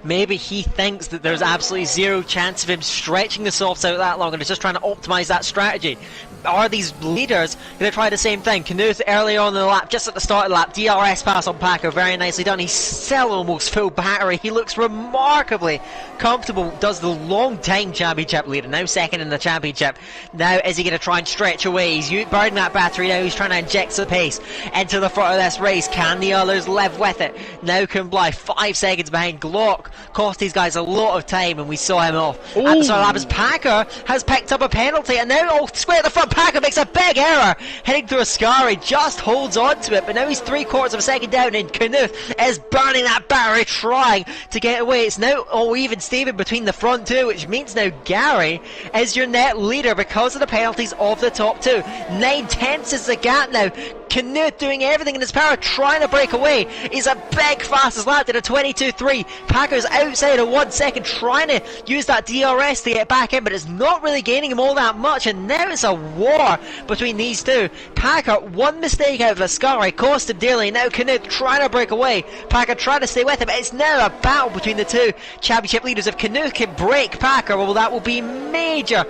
Maybe he thinks that there's absolutely zero chance of him stretching the softs out that long, and is just trying to optimise that strategy. Are these leaders going to try the same thing? Knuth early on in the lap, just at the start of the lap, DRS pass on Packer, very nicely done. He's still almost full battery. He looks remarkably comfortable. Does the long time championship leader, now second in the championship. Now is he going to try and stretch away? He's burning that battery now. He's trying to inject some pace into the front of this race. Can the others live with it? Now Kumbly 5 seconds behind. Glock cost these guys a lot of time, and we saw him off at the start of the lap as Packer has picked up a penalty, and now square at the front. Packer makes a big error heading through Ascari, just holds on to it, but now he's 3/4 of a second down, and Knuth is burning that battery trying to get away. It's now all even Steven between the front 2, which means now Gary is your net leader because of the penalties of the top 2. 9/10 is the gap now. Knuth doing everything in his power, trying to break away. He's a big fastest lap, did a 22.3. Packer's outside of 1 second, trying to use that DRS to get back in, but it's not really gaining him all that much, and now it's a war between these two. Packer, one mistake out of Ascari, cost him dearly. Now Knuth trying to break away. Packer trying to stay with him. It's now a battle between the two championship leaders. If Knuth can break Packer, well, that will be major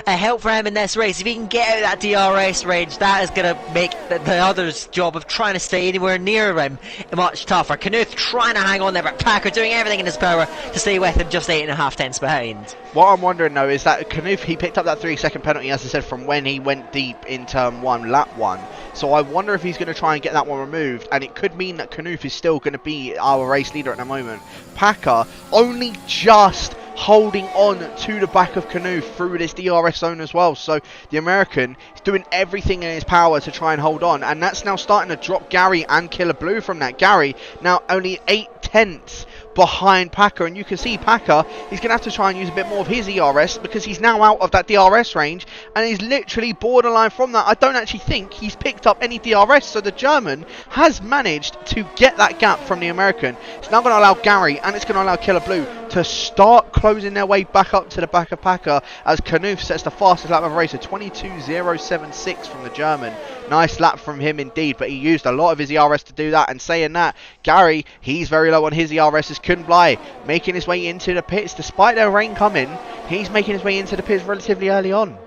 help for him in this race. If he can get out of that DRS range, that is going to make the other's job of trying to stay anywhere near him much tougher. Knuth trying to hang on there, but Packer doing everything in his power to stay with him, just 8.5 behind. What I'm wondering though is that Knuth, he picked up that 3-second penalty, as I said, from when he went deep in turn 1, lap 1. So I wonder if he's going to try and get that one removed, and it could mean that Knuth is still going to be our race leader at the moment. Packer only just holding on to the back of Knuth through this DRS zone as well. So the American is doing everything in his power to try and hold on, and that's now starting to drop Gary and Killer Blue from that. Gary now only 8/10 behind Packer, and you can see Packer, he's going to have to try and use a bit more of his ERS, because he's now out of that DRS range, and he's literally borderline from that. I don't actually think he's picked up any DRS, so the German has managed to get that gap from the American. It's now going to allow Gary, and it's going to allow Killer Blue to start closing their way back up to the back of Packer, as Knuth sets the fastest lap of the race, a 22.076 from the German. Nice lap from him indeed, but he used a lot of his ERS to do that. And saying that, Gary, he's very low on his ERS, as couldn't lie, making his way into the pits. Despite the rain coming, he's making his way into the pits relatively early on.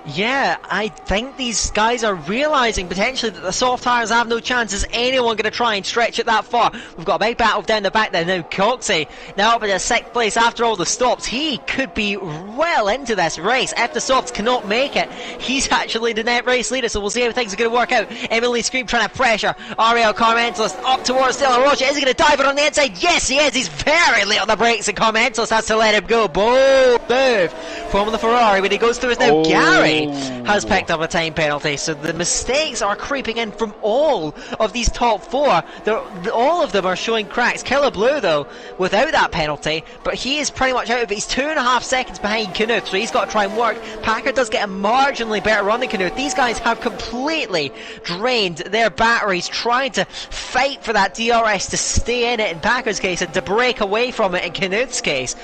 Yeah, I think these guys are realising potentially that the soft tyres have no chance. Is anyone going to try and stretch it that far? We've got a big battle down the back there now. Coxey now up in the 6th place after all the stops. He could be well into this race. If the softs cannot make it, he's actually the net race leader, so we'll see how things are going to work out. Emily Scream trying to pressure Ariel Carmentalist up towards Dylan Rocha. Is he going to dive it on the inside? Yes, he is. He's very late on the brakes, and Carmentalist has to let him go. Bold move from the Ferrari when he goes through his now. Gary has picked up a time penalty, so the mistakes are creeping in from all of these top 4. All of them are showing cracks. Killer Blue, though, without that penalty, but he is pretty much out of it. He's 2.5 seconds behind Knuth, so he's got to try and work. Packer does get a marginally better run than Knuth. These guys have completely drained their batteries trying to fight for that DRS to stay in it in Packer's case and to break away from it in Knuth's case.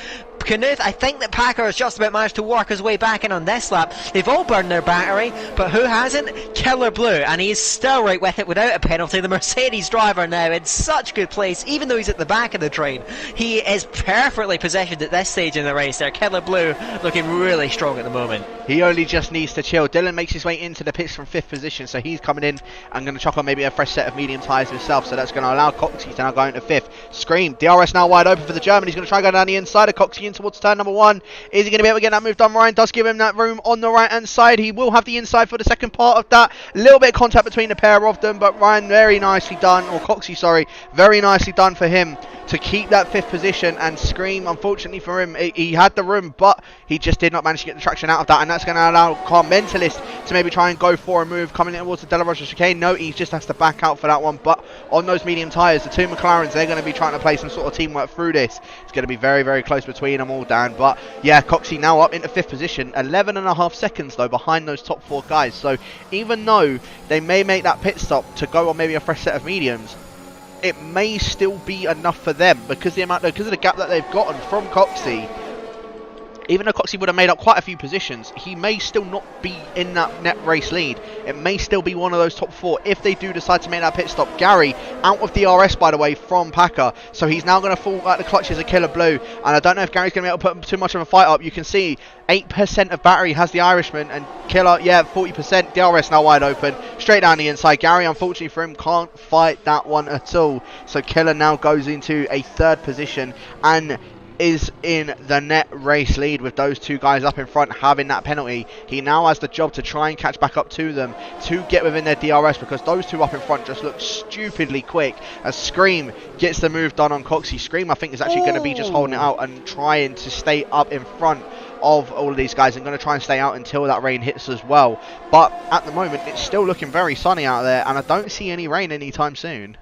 Knuth, I think that Packer has just about managed to work his way back in on this lap. They've all burned their battery, but who hasn't? Killer Blue, and he's still right with it without a penalty. The Mercedes driver now in such good place, even though he's at the back of the train. He is perfectly positioned at this stage in the race there. Killer Blue looking really strong at the moment. He only just needs to chill. Dylan makes his way into the pits from 5th position, so he's coming in and going to chuck on maybe a fresh set of medium tyres himself, so that's going to allow Coxey to now go into 5th. Scream, DRS now wide open for the German. He's going to try and go down the inside of Coxey in towards turn number 1. Is he going to be able to get that move done? Ryan does give him that room on the right hand side. He will have the inside for the second part of that. A little bit of contact between the pair of them, but Ryan very nicely done, or Coxey, sorry, very nicely done for him to keep that 5th position. And Scream, unfortunately for him, he had the room, but he just did not manage to get the traction out of that, and that's going to allow Carmentalist to maybe try and go for a move coming in towards the De La Rocha chicane. No, he just has to back out for that one, but on those medium tyres, the 2 McLarens, they're going to be trying to play some sort of teamwork through this. It's going to be very, very close between them all, Dan, but yeah, Coxey now up into 5th position, 11.5 seconds though behind those top 4 guys, so even though they may make that pit stop to go on maybe a fresh set of mediums, it may still be enough for them because of the gap that they've gotten from Coxey. Even though Coxey would have made up quite a few positions, he may still not be in that net race lead. It may still be one of those top 4 if they do decide to make that pit stop. Gary out of DRS, by the way, from Packer, so he's now going to fall at the clutches of Killer Blue, and I don't know if Gary's going to be able to put too much of a fight up. You can see 8% of battery has the Irishman, and Killer, yeah, 40%. DRS now wide open, straight down the inside. Gary, unfortunately for him, can't fight that one at all, so Killer now goes into a 3rd position and is in the net race lead with those 2 guys up in front having that penalty. He now has the job to try and catch back up to them to get within their DRS, because those 2 up in front just look stupidly quick as Scream gets the move done on Coxey. Scream, I think, is actually going to be just holding it out and trying to stay up in front of all of these guys and going to try and stay out until that rain hits as well. But at the moment, it's still looking very sunny out there, and I don't see any rain anytime soon.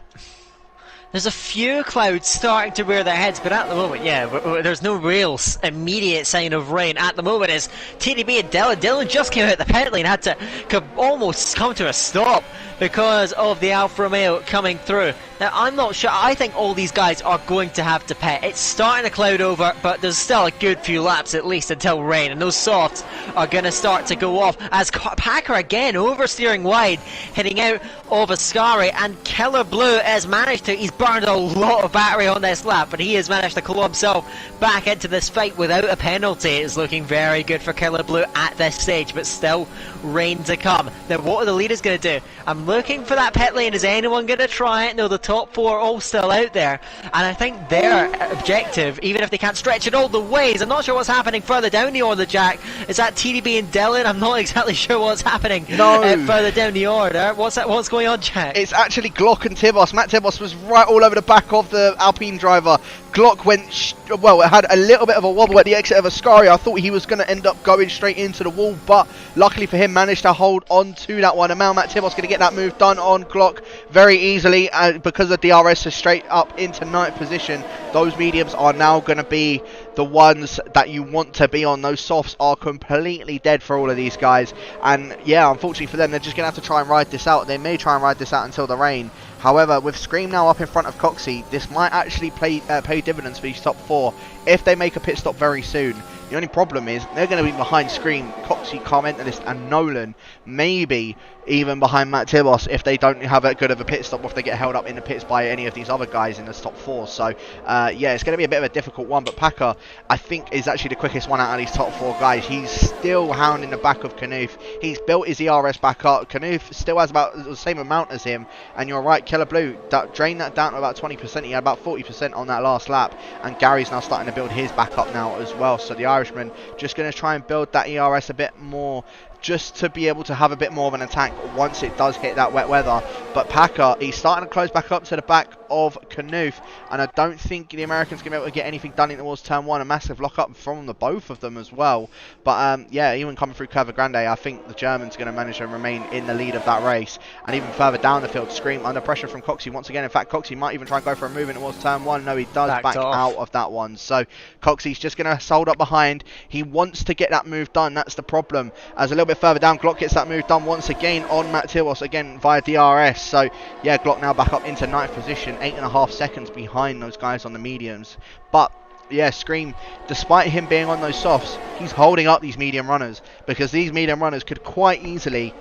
There's a few clouds starting to rear their heads, but at the moment, yeah, there's no real immediate sign of rain. At the moment, is TDB and Dylan. Dylan just came out the pit lane, had to almost come to a stop because of the Alfa Romeo coming through. Now, I'm not sure. I think all these guys are going to have to pit. It's starting to cloud over, but there's still a good few laps at least until rain, and those softs are going to start to go off as Packer again oversteering wide, heading out of Ascari, and Killer Blue has managed to, he's burned a lot of battery on this lap, but he has managed to claw himself back into this fight without a penalty. It's looking very good for Killer Blue at this stage, but still rain to come. Now, what are the leaders going to do? I'm looking for that pit lane. Is anyone going to try it? No, the top 4 are all still out there, and I think their objective, even if they can't stretch it all the ways, I'm not sure what's happening further down the order, Jack. Is that TDB and Dylan? I'm not exactly sure what's happening further down the order. What's going on, Jack? It's actually Glock and Tibos. Matt Tibos was right all over the back of the Alpine driver. Glock went, well, it had a little bit of a wobble at the exit of Ascari. I thought he was going to end up going straight into the wall, but luckily for him, managed to hold on to that one. And now Matt Tibos going to get that move done on Glock very easily because the DRS is straight up into 9th position. Those mediums are now going to be the ones that you want to be on. Those softs are completely dead for all of these guys. And yeah, unfortunately for them, they're just going to have to try and ride this out. They may try and ride this out until the rain. However, with Scream now up in front of Coxey, this might actually pay dividends for these top 4 if they make a pit stop very soon. The only problem is they're going to be behind Scream. Coxey, Carmentalist and Nolan, maybe even behind Matt Tibos if they don't have a good of a pit stop, or if they get held up in the pits by any of these other guys in the top 4. So yeah, it's going to be a bit of a difficult one, but Packer I think is actually the quickest one out of these top 4 guys. He's still hounding the back of Knuth. He's built his ERS back up. Knuth still has about the same amount as him, and you're right, Killer Blue drained that down to about 20%. He had about 40% on that last lap, and Gary's now starting to build his back up now as well. So the Irishman just going to try and build that ERS a bit more, just to be able to have a bit more of an attack once it does hit that wet weather. But Packer, he's starting to close back up to the back of Knuth, and I don't think the Americans can be able to get anything done in towards turn 1. A massive lock up from the both of them as well. But yeah, even coming through Curva Grande, I think the German's going to manage to remain in the lead of that race. And even further down the field, Scream under pressure from Coxey once again. In fact, Coxey might even try and go for a move in towards turn 1. No, he does back out of that one. So Coxey's just going to hold up behind. He wants to get that move done. That's the problem. As a little bit further down, Glock gets that move done once again on Matt Tilwas, again via DRS. So yeah, Glock now back up into 9th position, 8.5 seconds behind those guys on the mediums. But yeah, Scream, despite him being on those softs, he's holding up these medium runners, because these medium runners could quite easily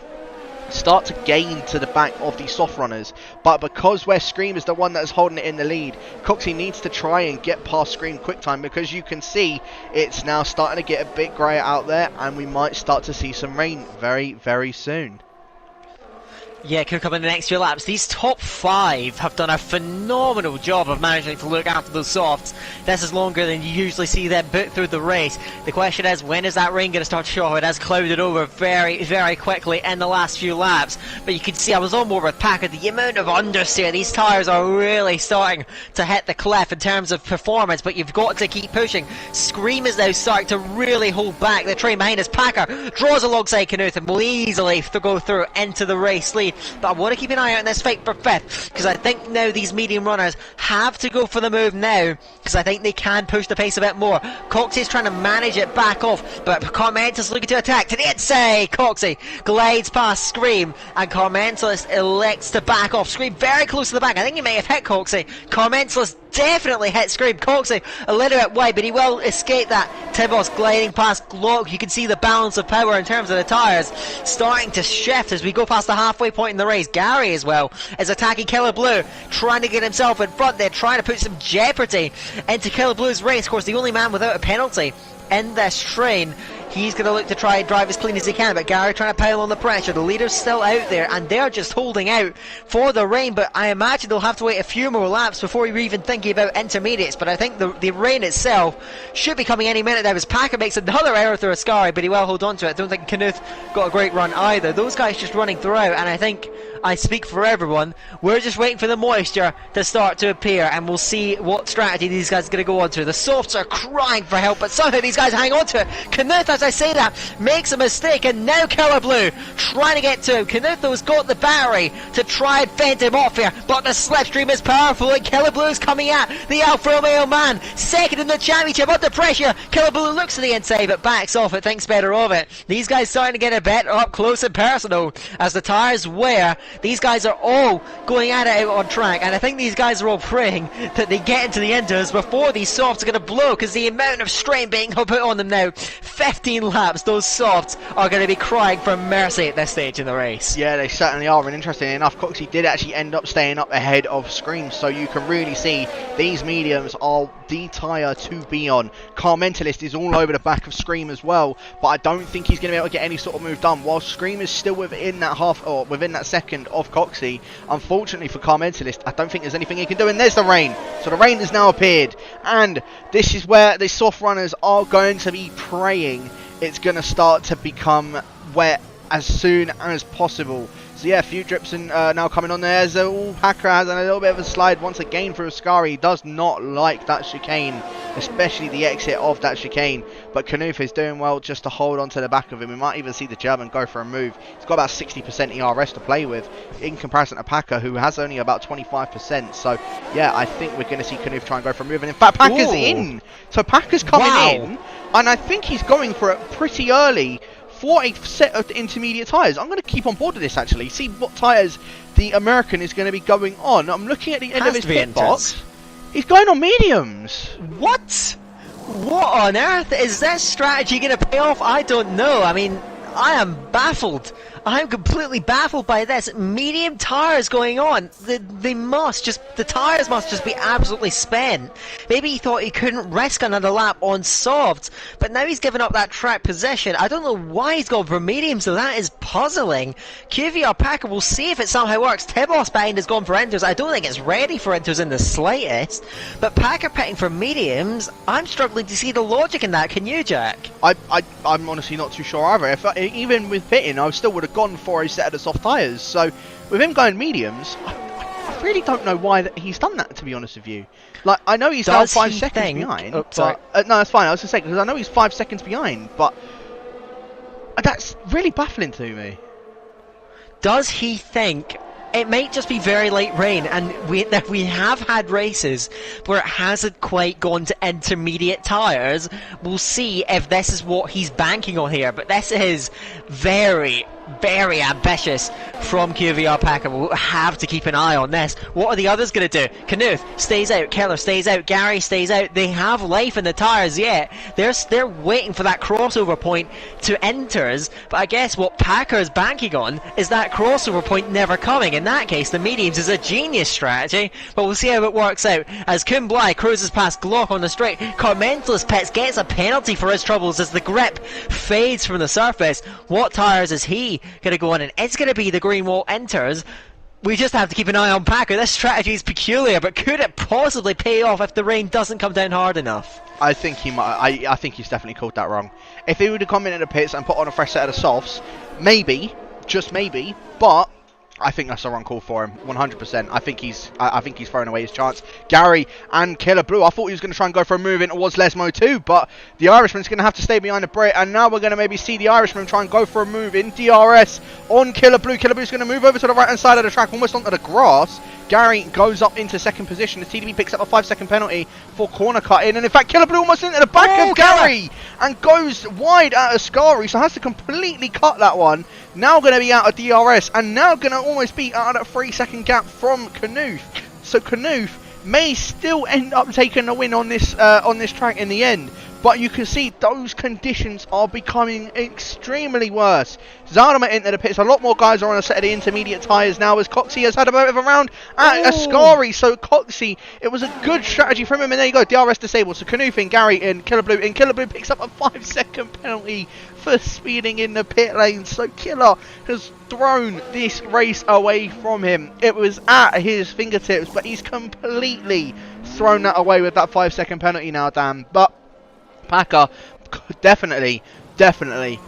start to gain to the back of these soft runners. But because where Scream is the one that's holding it in the lead, Coxey needs to try and get past Scream quick time, because you can see it's now starting to get a bit grey out there, and we might start to see some rain very, very soon. Yeah, it could come in the next few laps. These top 5 have done a phenomenal job of managing to look after those softs. This is longer than you usually see them boot through the race. The question is, when is that rain going to start to show? It has clouded over very, very quickly in the last few laps. But you can see, I was on board with Packer, the amount of understeer. These tyres are really starting to hit the cliff in terms of performance, but you've got to keep pushing. Scream is now starting to really hold back the train behind us. Packer draws alongside Knuth and will easily go through into the race lead. But I want to keep an eye out on this fight for 5th, because I think now these medium runners have to go for the move now, because I think they can push the pace a bit more. Coxey's trying to manage it back off, but Carmentalist looking to attack to the inside. Coxey glides past Scream, and Carmentalist elects to back off. Scream very close to the back. I think he may have hit Coxey. Carmentalist definitely hit Scream. Coxey a little bit wide, but he will escape that. Tibos gliding past Glock. You can see the balance of power in terms of the tyres starting to shift as we go past the halfway point in the race. Gary as well is attacking Killer Blue, trying to get himself in front there, trying to put some jeopardy into Killer Blue's race. Of course, the only man without a penalty in this train. He's going to look to try and drive as clean as he can, but Gary trying to pile on the pressure. The leader's still out there, and they're just holding out for the rain, but I imagine they'll have to wait a few more laps before you're even thinking about intermediates. But I think the rain itself should be coming any minute now, as Packer makes another error through Ascari, but he will hold on to it. I don't think Knuth got a great run either. Those guys just running throughout, and I think I speak for everyone. We're just waiting for the moisture to start to appear, and we'll see what strategy these guys are going to go on to. The softs are crying for help, but somehow these guys hang on to it. Knuth, as I say that, makes a mistake, and now Killer Blue trying to get to him. Knuth has got the battery to try and fend him off here, but the slipstream is powerful, and Killer Blue is coming at the Alfa Romeo man. Second in the championship, under pressure. Killer Blue looks to the inside, but backs off it, thinks better of it. These guys starting to get a bit up close and personal as the tyres wear. These guys are all going at it out on track, and I think these guys are all praying that they get into the inters before these softs are going to blow, because the amount of strain being put on them now, 15 laps, those softs are going to be crying for mercy at this stage in the race. Yeah, they certainly are, and interestingly enough, Coxey did actually end up staying up ahead of Scream, so you can really see these mediums are the tyre to be on. Carmentalist is all over the back of Scream as well, but I don't think he's going to be able to get any sort of move done, while Scream is still within that half, or within that second of Coxey. Unfortunately for Carmentalist, I don't think there's anything he can do, and there's the rain. So the rain has now appeared, and this is where the soft runners are going to be praying it's going to start to become wet as soon as possible. So yeah, a few drips and now coming on there. So Packer has a little bit of a slide once again for Ascari. He does not like that chicane, especially the exit of that chicane. But Knuth is doing well just to hold on to the back of him. We might even see the German go for a move. He's got about 60% ERS to play with in comparison to Packer, who has only about 25%. So yeah, I think we're going to see Knuth try and go for a move. And in fact, Packer's in. So Packer's coming in, and I think he's going for it pretty early for a set of intermediate tyres. I'm going to keep on board with this actually, see what tyres the American is going to be going on. I'm looking at the end of his pit box. He's going on mediums. What? What on earth is this strategy going to pay off? I don't know. I mean, I am baffled. I'm completely baffled by this. Medium tires going on. The tires must just be absolutely spent. Maybe he thought he couldn't risk another lap on softs, but now he's given up that track position. I don't know why he's gone for mediums, so that is puzzling. QVR Packer, will see if it somehow works. Tibos behind has gone for inters. I don't think it's ready for inters in the slightest, but Packer pitting for mediums, I'm struggling to see the logic in that. Can you, Jack? I'm honestly not too sure either. Even with pitting, I still would have gone for a set of the soft tyres. So with him going mediums, I really don't know why he's done that, to be honest with you. Like, I know he's now 5 seconds behind. Oh, sorry. But, no, that's fine. I was going to say, because I know he's 5 seconds behind, but that's really baffling to me. Does he think it might just be very light rain, and we have had races where it hasn't quite gone to intermediate tyres? We'll see if this is what he's banking on here, but this is very, very ambitious from QVR Packer. We'll have to keep an eye on this. What are the others going to do? Knuth stays out, Keller stays out, Gary stays out. They have life in the tyres yet. They're waiting for that crossover point to enters, but I guess what Packer is banking on is that crossover point never coming. In that case, the mediums is a genius strategy, but we'll see how it works out as Kuhn Bly cruises past Glock on the straight. Carmentalist Pets gets a penalty for his troubles as the grip fades from the surface. What tyres is he going to go on? And it's going to be the green wall enters. We just have to keep an eye on Packer. This strategy is peculiar, but could it possibly pay off if the rain doesn't come down hard enough? I think he might. I think he's definitely called that wrong. If he would have come into the pits and put on a fresh set of the softs, maybe, just maybe, but I think that's a wrong call for him, 100%. I think he's throwing away his chance. Gary and Killer Blue, I thought he was going to try and go for a move in towards Lesmo too, but the Irishman's going to have to stay behind the Brit, and now we're going to maybe see the Irishman try and go for a move in DRS on Killer Blue. Killer Blue's going to move over to the right hand side of the track, almost onto the grass. Gary goes up into second position. The TDB picks up a 5-second penalty for corner cutting, and in fact Killer Blue almost into the back of Gary and goes wide out of Ascari, so has to completely cut that one. Now going to be out of DRS, and now going to almost be out of that 3-second gap from Knuth. So Knuth may still end up taking the win on this track in the end. But you can see those conditions are becoming extremely worse. Zardama into the pits. A lot more guys are on a set of the intermediate tyres now, as Coxey has had a bit of a round at Ascari. So Coxey, it was a good strategy from him. And there you go, DRS disabled. So Knuth in, Gary in, Killer Blue in. Killer Blue picks up a 5-second penalty for speeding in the pit lane. So Killer has thrown this race away from him. It was at his fingertips, but he's completely thrown that away with that 5-second penalty now, Dan. But Packer definitely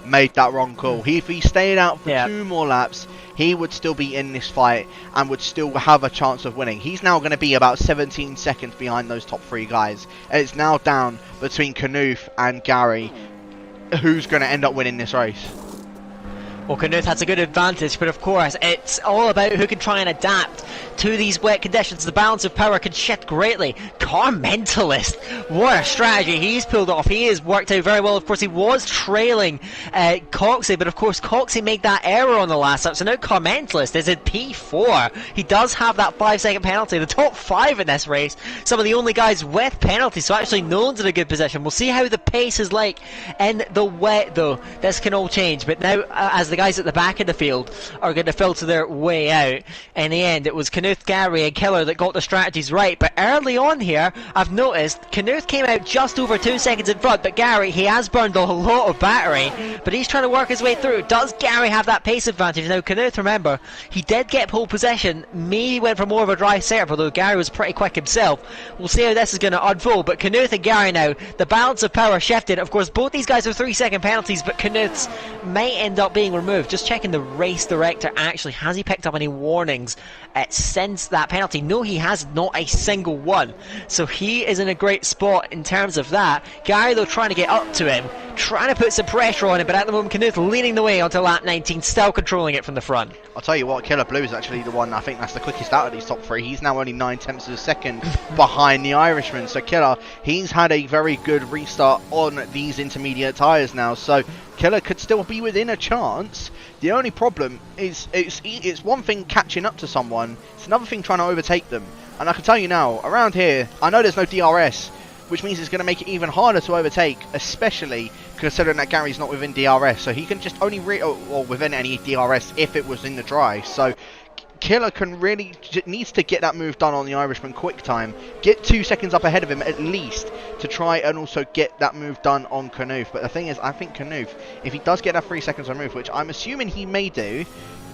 made that wrong call. If he stayed out for 2 more laps, he would still be in this fight and would still have a chance of winning. He's now going to be about 17 seconds behind those top 3 guys. It's now down between Knuth and Gary. Who's going to end up winning this race? Well, Knuth has a good advantage, but of course, it's all about who can try and adapt to these wet conditions. The balance of power can shift greatly. Carmentalist, what a strategy he's pulled off. He has worked out very well. Of course, he was trailing Coxey, but of course, Coxey made that error on the last lap, so now Carmentalist is at P4. He does have that 5-second penalty. The top 5 in this race, some of the only guys with penalties, so actually no one's in a good position. We'll see how the pace is like in the wet, though. This can all change, but now, as the guys at the back of the field are going to filter their way out. In the end, it was Knuth, Gary and Killer that got the strategies right, but early on here I've noticed Knuth came out just over 2 seconds in front, but Gary, he has burned a lot of battery, but he's trying to work his way through. Does Gary have that pace advantage? Now Knuth, remember, he did get pole position, maybe went for more of a dry setup, although Gary was pretty quick himself. We'll see how this is going to unfold, but Knuth and Gary now, the balance of power shifted. Of course, both these guys are 3-second penalties, but Knuth's might end up being removed. Just checking the race director, actually, has he picked up any warnings since that penalty? No, he has not a single one, so he is in a great spot in terms of that. Gary, though, trying to get up to him, trying to put some pressure on him, but at the moment Knuth leading the way onto lap 19, still controlling it from the front. I'll tell you what, Killer Blue is actually the one, I think that's the quickest out of these top 3. He's now only 9/10 of a second behind the Irishman. So Killer, he's had a very good restart on these intermediate tyres now, so Killer could still be within a chance. The only problem is it's one thing catching up to someone, it's another thing trying to overtake them. And I can tell you now, around here, I know there's no DRS, which means it's going to make it even harder to overtake, especially considering that Gary's not within DRS, so he can just only or within any DRS if it was in the dry. So Killer can really needs to get that move done on the Irishman quick time, get 2 seconds up ahead of him at least to try and also get that move done on Knuth. But the thing is, I think Knuth, if he does get that 3 seconds removed, which I'm assuming he may do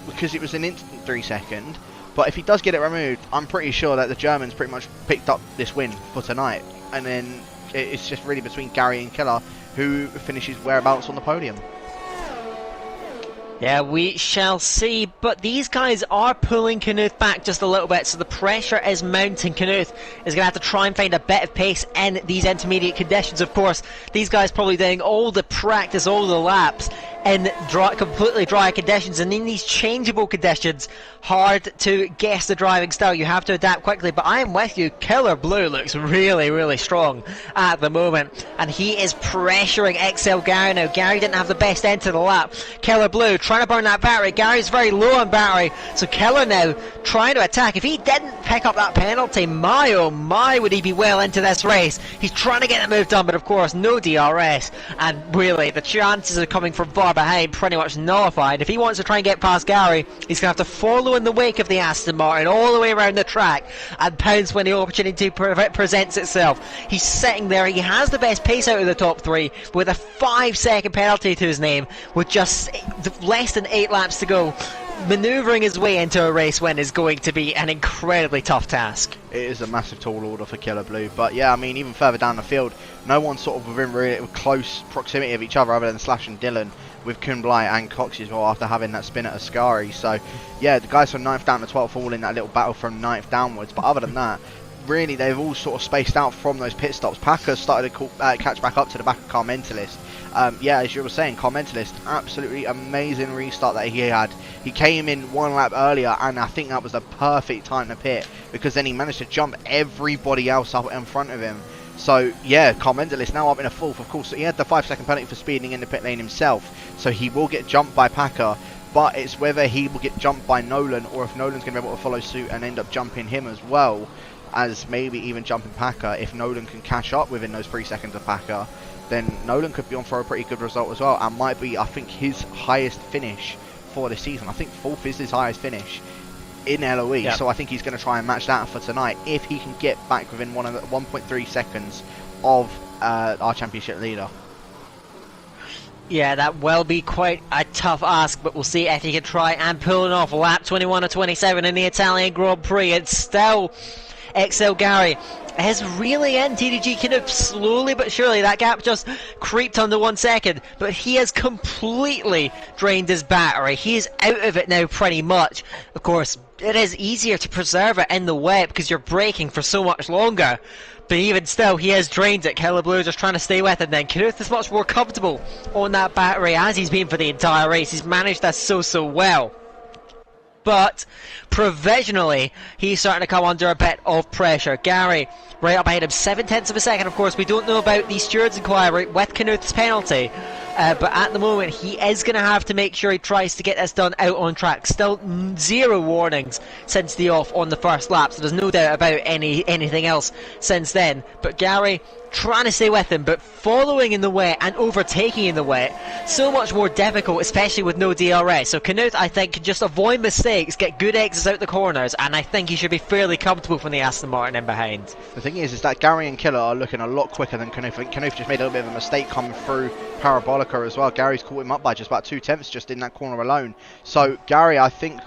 because it was an instant 3 second, but if he does get it removed, I'm pretty sure that the Germans pretty much picked up this win for tonight, and then it's just really between Gary and Killer who finishes whereabouts on the podium. Yeah, we shall see, but these guys are pulling Knuth back just a little bit, so the pressure is mounting. Knuth is going to have to try and find a bit of pace in these intermediate conditions. Of course, these guys probably doing all the practice, all the laps in completely dry conditions, and in these changeable conditions, hard to guess the driving style. You have to adapt quickly, but I am with you. Killer Blue looks really, really strong at the moment, and he is pressuring XL Gary now. Gary didn't have the best end to the lap. Killer Blue trying to burn that battery. Gary's very low on battery, so Killer now trying to attack. If he didn't pick up that penalty, my oh my, would he be well into this race. He's trying to get the move done, but of course no DRS, and really the chances of coming from far behind pretty much nullified. If he wants to try and get past Gary, he's going to have to follow in the wake of the Aston Martin all the way around the track and pounce when the opportunity presents itself. He's sitting there, he has the best pace out of the top three with a 5-second penalty to his name with just less than 8 laps to go. Manoeuvring his way into a race win is going to be an incredibly tough task. It is a massive tall order for Killer Blue, but yeah, I mean, even further down the field, no one's sort of within really close proximity of each other other than Slash and Dylan, with Kuhnblai and Cox as well after having that spin at Ascari. So yeah, the guys from 9th down to 12th all in that little battle from 9th downwards, but other than that, really they've all sort of spaced out from those pit stops. Packer started to catch back up to the back of Car Mentalist. Yeah, as you were saying, Car Mentalist, absolutely amazing restart that he had. He came in 1 lap earlier, and I think that was the perfect time to pit, because then he managed to jump everybody else up in front of him. So yeah, Car Mentalist now up in a 4th. Of course, he had the 5-second penalty for speeding in the pit lane himself, so he will get jumped by Packer. But it's whether he will get jumped by Nolan, or if Nolan's going to be able to follow suit and end up jumping him as well, as maybe even jumping Packer. If Nolan can catch up within those 3 seconds of Packer, then Nolan could be on for a pretty good result as well, and might be, I think, his highest finish for the season. I think 4th is his highest finish in LOE, yeah. So I think he's going to try and match that for tonight if he can get back within 1.3 seconds of our championship leader. Yeah, that will be quite a tough ask, but we'll see if he can try and pull it off. Lap 21 of 27 in the Italian Grand Prix. It's still XL Gary is really in TDG Knuth slowly but surely. That gap just creeped under 1 second, but he has completely drained his battery. He is out of it now pretty much. Of course, it is easier to preserve it in the wet because you're braking for so much longer, but even still, he has drained it. Killer Blue just trying to stay with it. Then Knuth is much more comfortable on that battery, as he's been for the entire race. He's managed that so well. But provisionally, he's starting to come under a bit of pressure. Gary right up ahead him, 0.7 of a second. Of course, we don't know about the steward's inquiry with Knuth's penalty, but at the moment he is going to have to make sure he tries to get this done out on track. Still 0 warnings since the off on the first lap, so there's no doubt about anything else since then. But Gary trying to stay with him, but following in the wet and overtaking in the wet, so much more difficult, especially with no DRS. So Knuth, I think, can just avoid mistakes, get good exits out the corners, and I think he should be fairly comfortable from the Aston Martin in behind. The thing is that Gary and Killer are looking a lot quicker than Knuth. I think Knuth just made a little bit of a mistake coming through Parabolica as well. Gary's caught him up by just about 0.2 just in that corner alone. So Gary, I think,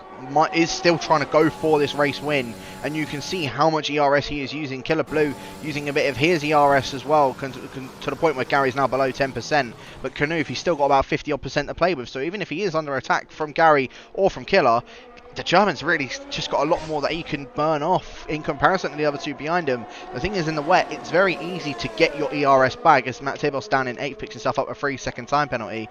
is still trying to go for this race win, and you can see how much ERS he is using. Killer Blue using a bit of his ERS as well, to the point where Gary's now below 10%, but Knuth, he's still got about 50% to play with, so even if he is under attack from Gary or from Killer, the German's really just got a lot more that he can burn off in comparison to the other two behind him. The thing is, in the wet, it's very easy to get your ERS back, as Matt Tibos down in 8th picks himself up a 3-second time penalty.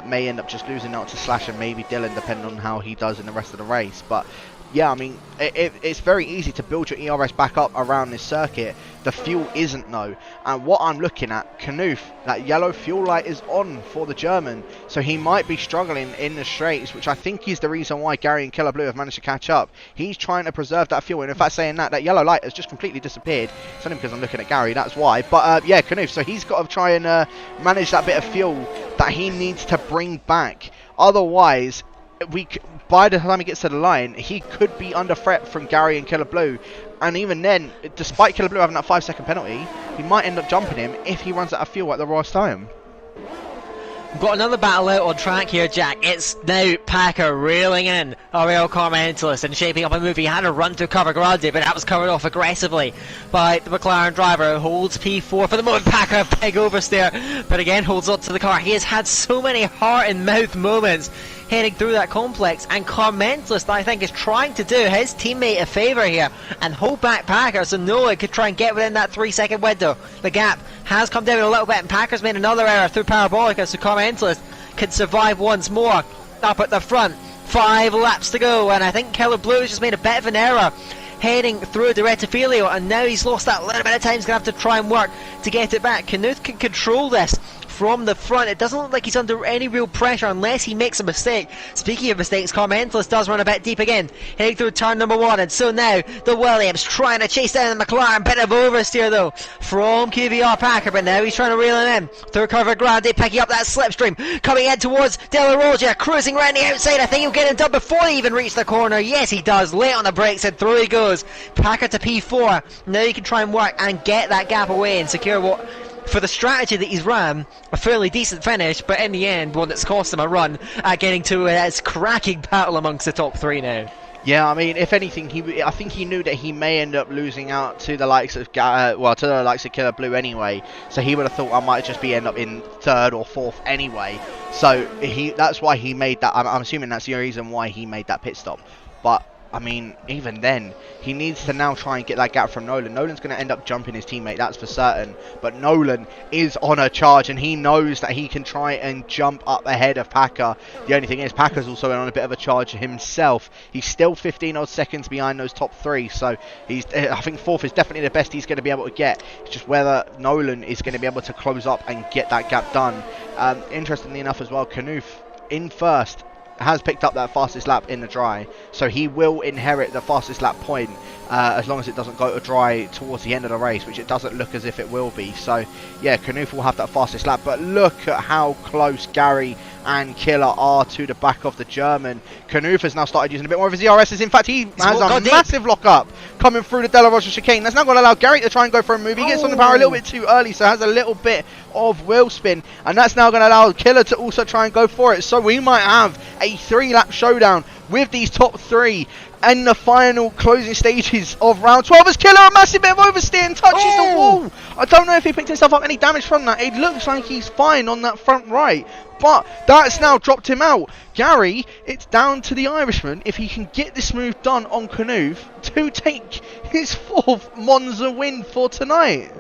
May end up just losing out to Slash and maybe Dylan, depending on how he does in the rest of the race. But yeah, I mean, it's very easy to build your ERS back up around this circuit. The fuel isn't though, and what I'm looking at, Knuth, that yellow fuel light is on for the German, so he might be struggling in the straights, which I think is the reason why Gary and Killer Blue have managed to catch up. He's trying to preserve that fuel, and in fact saying that yellow light has just completely disappeared. It's only because I'm looking at Gary, that's why. But yeah, Knuth, so he's got to try and manage that bit of fuel that he needs to bring back. Otherwise, by the time he gets to the line, he could be under threat from Gary and Killer Blue. And even then, despite Killer Blue having that 5-second penalty, he might end up jumping him if he runs out of fuel at the right time. We've got another battle out on track here, Jack. It's now Packer reeling in Ariel Carmentelis and shaping up a move. He had a run to cover Grande, but that was covered off aggressively by the McLaren driver, who holds P4 for the moment. Packer, a big oversteer, but again holds on to the car. He has had so many heart and mouth moments heading through that complex, and Carmentelis, I think, is trying to do his teammate a favour here and hold back Packer so Noah could try and get within that 3-second window. The gap has come down a little bit, and Packer's made another error through Parabolica, so Carmentelis can survive once more up at the front. 5 laps to go, and I think Killer Blue has just made a bit of an error heading through the Rettifilio, and now he's lost that little bit of time. He's going to have to try and work to get it back. Knuth can control this from the front. It doesn't look like he's under any real pressure unless he makes a mistake. Speaking of mistakes, Carmentelis does run a bit deep again, heading through turn number 1, and so now the Williams trying to chase down the McLaren. Bit of oversteer though from QVR Packer, but now he's trying to reel him in through Curva Grande, picking up that slipstream, coming in towards De La Roja, cruising around the outside. I think he'll get him done before he even reaches the corner. Yes, he does. Late on the brakes, and through he goes. Packer to P4. Now he can try and work and get that gap away and secure what, for the strategy that he's ran, a fairly decent finish, but in the end one that's cost him a run at getting to his cracking battle amongst the top 3 now. Yeah, I mean, if anything, I think he knew that he may end up losing out to the likes of Killer Blue anyway. So he would have thought I might just end up in 3rd or 4th anyway. So that's why he made that. I'm assuming that's the reason why he made that pit stop. But I mean, even then, he needs to now try and get that gap from Nolan. Nolan's going to end up jumping his teammate, that's for certain. But Nolan is on a charge, and he knows that he can try and jump up ahead of Packer. The only thing is, Packer's also on a bit of a charge himself. He's still 15 odd seconds behind those top 3, so I think 4th is definitely the best he's going to be able to get. It's just whether Nolan is going to be able to close up and get that gap done. Interestingly enough as well, Knuth in 1st has picked up that fastest lap in the dry, so he will inherit the fastest lap point as long as it doesn't go to dry towards the end of the race, which it doesn't look as if it will be. So yeah, Knuth will have that fastest lap, but look at how close Gary and Killer are to the back of the German. Knuth has now started using a bit more of his ERSs. In fact, he has a massive lock-up coming through the De La Roja chicane. That's not going to allow Gary to try and go for a move. He gets on the power a little bit too early, so has a little bit of wheel spin, and that's now going to allow Killer to also try and go for it. So we might have a 3-lap showdown with these top 3 in the final closing stages of round 12 as Killer, a massive bit of oversteer and touches the wall. I don't know if he picked himself up any damage from that. It looks like he's fine on that front right, but that's now dropped him out. Gary, it's down to the Irishman if he can get this move done on Knuth to take his 4th Monza win for tonight.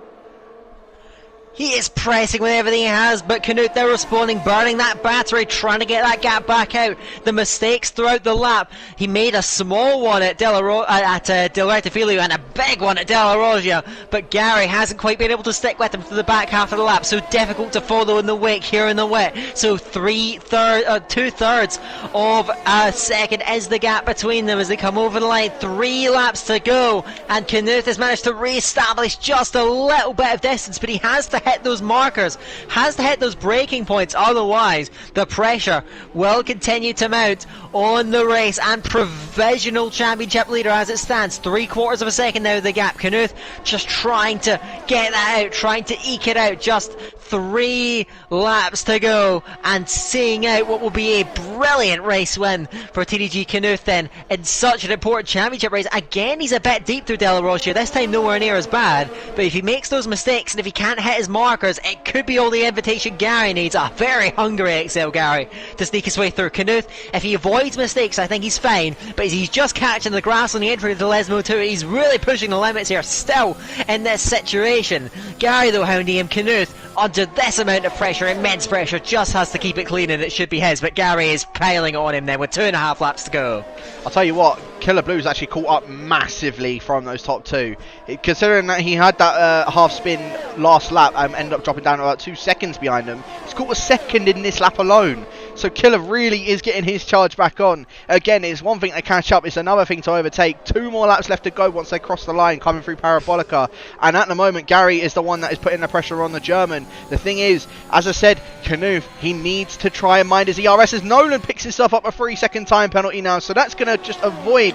He is pressing with everything he has, but Knuth there responding, burning that battery, trying to get that gap back out. The mistakes throughout the lap. He made a small one at Del Rettifilio and a big one at De La Roja, but Gary hasn't quite been able to stick with him for the back half of the lap, so difficult to follow in the wake here in the wet. So 2/3 of a second is the gap between them as they come over the line. 3 laps to go, and Knuth has managed to re-establish just a little bit of distance, but he has to hit those markers, has to hit those braking points, otherwise the pressure will continue to mount on the race. And provisional championship leader as it stands, 3/4 of a second now the gap. Knuth just trying to get that out, trying to eke it out. Just 3 laps to go, and seeing out what will be a brilliant race win for TDG Knuth then in such an important championship race. Again, he's a bit deep through De La Rocha, this time nowhere near as bad, but if he makes those mistakes and if he can't hit his markers, it could be all the invitation Gary needs. A very hungry XL Gary to sneak his way through. Knuth, if he avoids mistakes, I think he's fine, but he's just catching the grass on the entry to Lesmo 2. He's really pushing the limits here still in this situation. Gary though hounding him. Knuth under this amount of pressure, immense pressure, just has to keep it clean and it should be his, but Gary is piling on him then with 2.5 laps to go. I'll tell you what, Killer Blue's actually caught up massively from those top two. Considering that he had that half spin last lap and ended up dropping down to about 2 seconds behind him, he's caught a second in this lap alone. So Killer really is getting his charge back on. Again, it's one thing to catch up, it's another thing to overtake. 2 more laps left to go once they cross the line coming through Parabolica. And at the moment, Gary is the one that is putting the pressure on the German. The thing is, as I said, Knuth, he needs to try and mind his ERS as Nolan picks himself up a 3-second time penalty now. So that's going to just avoid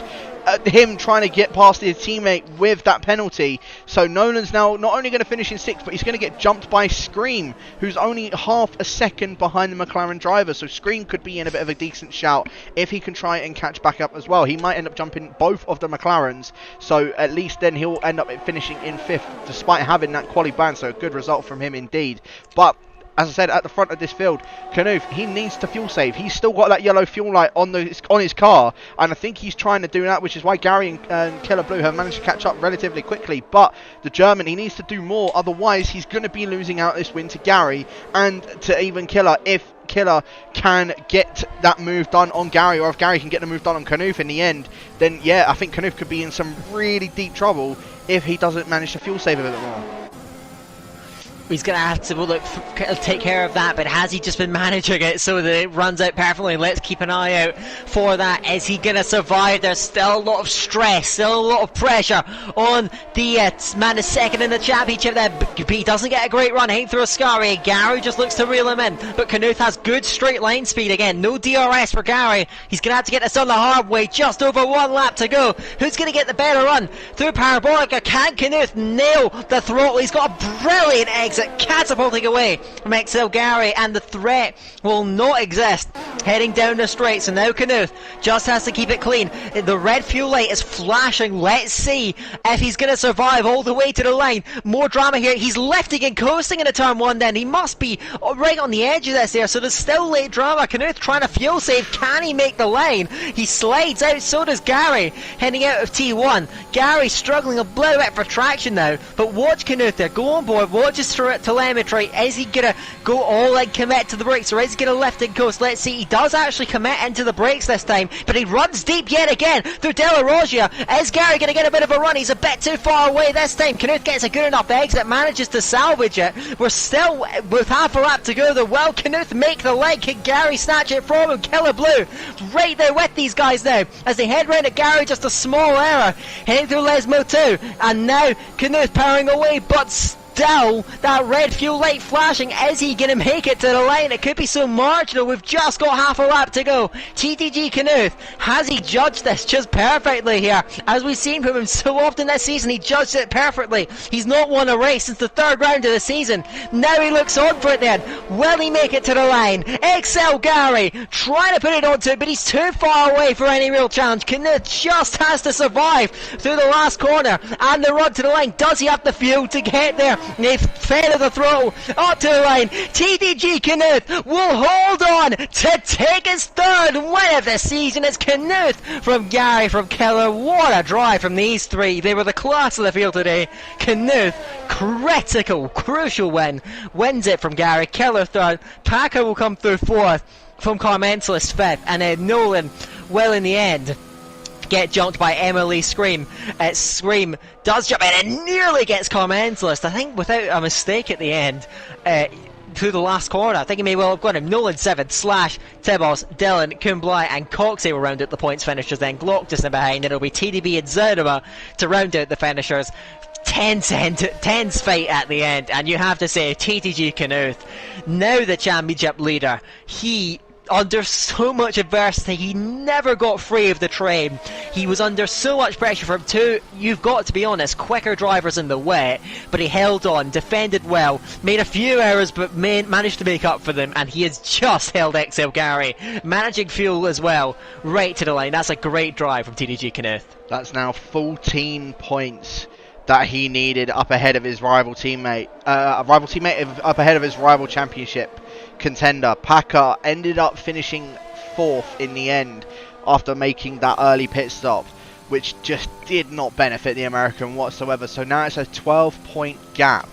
him trying to get past his teammate with that penalty. So Nolan's now not only going to finish in 6th, but he's going to get jumped by Scream, who's only half a second behind the McLaren driver. So Scream could be in a bit of a decent shout if he can try and catch back up as well. He might end up jumping both of the McLarens, so at least then he'll end up finishing in 5th despite having that quali ban. So a good result from him indeed. But as I said, at the front of this field, Knuth, he needs to fuel save. He's still got that yellow fuel light on his car, and I think he's trying to do that, which is why Gary and Killer Blue have managed to catch up relatively quickly. But the German, he needs to do more, otherwise he's going to be losing out this win to Gary and to even Killer if Killer can get that move done on Gary, or if Gary can get the move done on Knuth in the end. Then yeah, I think Knuth could be in some really deep trouble if he doesn't manage to fuel save a bit more. He's going to have to take care of that, but has he just been managing it so that it runs out perfectly? Let's keep an eye out for that. Is he going to survive? There's still a lot of stress, still a lot of pressure on the man is second in the championship there. But he doesn't get a great run, hitting through Ascari. Gary just looks to reel him in, but Knuth has good straight line speed again. No DRS for Gary. He's going to have to get this done the hard way. Just over 1 lap to go. Who's going to get the better run? Through Parabolica. Can Knuth nail the throttle? He's got a brilliant exit, catapulting away from XL Gary, and the threat will not exist heading down the straight. So now Knuth just has to keep it clean. The red fuel light is flashing. Let's see if he's going to survive all the way to the line. More drama here. He's lifting and coasting into turn 1 then. He must be right on the edge of this there, so there's still late drama. Knuth trying to fuel save. Can he make the line? He slides out, so does Gary heading out of T1. Gary struggling a little bit for traction now, but watch Knuth there. Go on board, watch his telemetry. Is he gonna go all in, commit to the brakes, or is he gonna lift and coast? Let's see. He does actually commit into the brakes this time, but he runs deep yet again through De La Roggia. Is Gary gonna get a bit of a run? He's a bit too far away this time. Knuth gets a good enough exit, manages to salvage it. We're still with half a lap to go though. Will Knuth make the leg? Can Gary snatch it from him? Killer Blue right there with these guys now as they head round at Gary. Just a small error heading through Lesmo too, and now Knuth powering away, but still that red fuel light flashing. Is he going to make it to the line? It could be so marginal. We've just got half a lap to go. TTG Knuth, has he judged this just perfectly here? As we've seen from him so often this season, he judged it perfectly. He's not won a race since the 3rd round of the season. Now he looks on for it then. Will he make it to the line? XL Gary trying to put it onto it, but he's too far away for any real challenge. Knuth just has to survive through the last corner and the run to the line. Does he have the fuel to get there? They've fed the throw up to the line. TDG Knuth will hold on to take his 3rd win of the season. It's Knuth from Gary from Killer. What a drive from these 3. They were the class of the field today. Knuth, critical, crucial win. Wins it from Gary. Killer 3rd. Packer will come through 4th. From Carmentalist 5th. And then Nolan will in the end get jumped by Emily Scream. Scream does jump in and nearly gets Carmentalist, I think without a mistake at the end, through the last corner. I think he may well have got him. Nolan 7th, Slash, Tibos, Dylan, Kumblai and Coxey will round out the points finishers, then Glock just in behind. It'll be TDB and Zerdova to round out the finishers. Tense fight at the end, and you have to say TTG Knuth, now the championship leader, he under so much adversity, he never got free of the train. He was under so much pressure from 2, you've got to be honest, quicker drivers in the wet, but he held on, defended well, made a few errors but managed to make up for them, and he has just held XL Gary, managing fuel as well, right to the line. That's a great drive from TDG Knuth. That's now 14 points that he needed up ahead of his rival teammate, up ahead of his rival championship contender. Packer ended up finishing 4th in the end after making that early pit stop, which just did not benefit the American whatsoever. So now it's a 12-point gap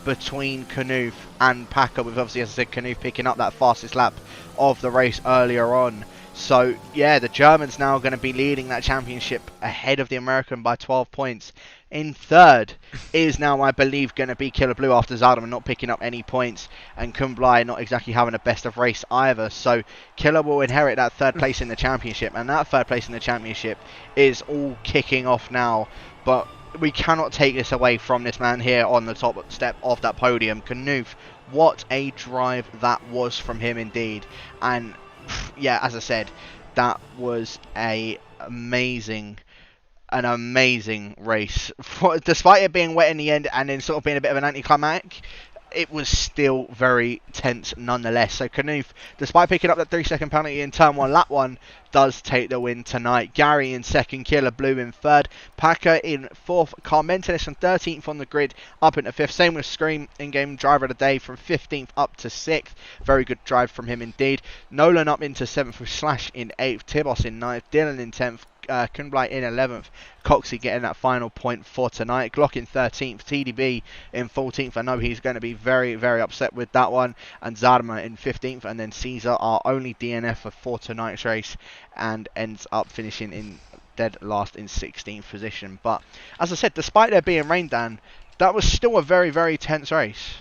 between Knuth and Packer, with obviously, as I said, Knuth picking up that fastest lap of the race earlier on. So yeah, the German's now going to be leading that championship ahead of the American by 12 points. In third is now, I believe, going to be Killer Blue after Zardeman not picking up any points, and Kumblai not exactly having a best of race either. So Killer will inherit that third place in the championship, and that third place in the championship is all kicking off now. But we cannot take this away from this man here on the top step of that podium. Knuth, what a drive that was from him indeed. And yeah, as I said, that was an amazing race. Despite it being wet in the end and then sort of being a bit of an anticlimactic, it was still very tense nonetheless. So Knuth, despite picking up that 3-second penalty in turn 1, lap 1, does take the win tonight. Gary in second, Killer Blue in third, Packer in fourth, Carmentelis from 13th on the grid up into fifth. Same with Scream, in-game driver of the day, from 15th up to 6th. Very good drive from him indeed. Nolan up into 7th with Slash in 8th, Tibos in 9th, Dylan in 10th, Kunblai in 11th, Coxey getting that final point for tonight, Glock in 13th, TDB in 14th. I know he's going to be very, very upset with that one, and Zarma in 15th, and then Caesar, our only DNF for tonight's race, and ends up finishing in dead last in 16th position. But as I said, despite there being rain, Dan, that was still a very, very tense race.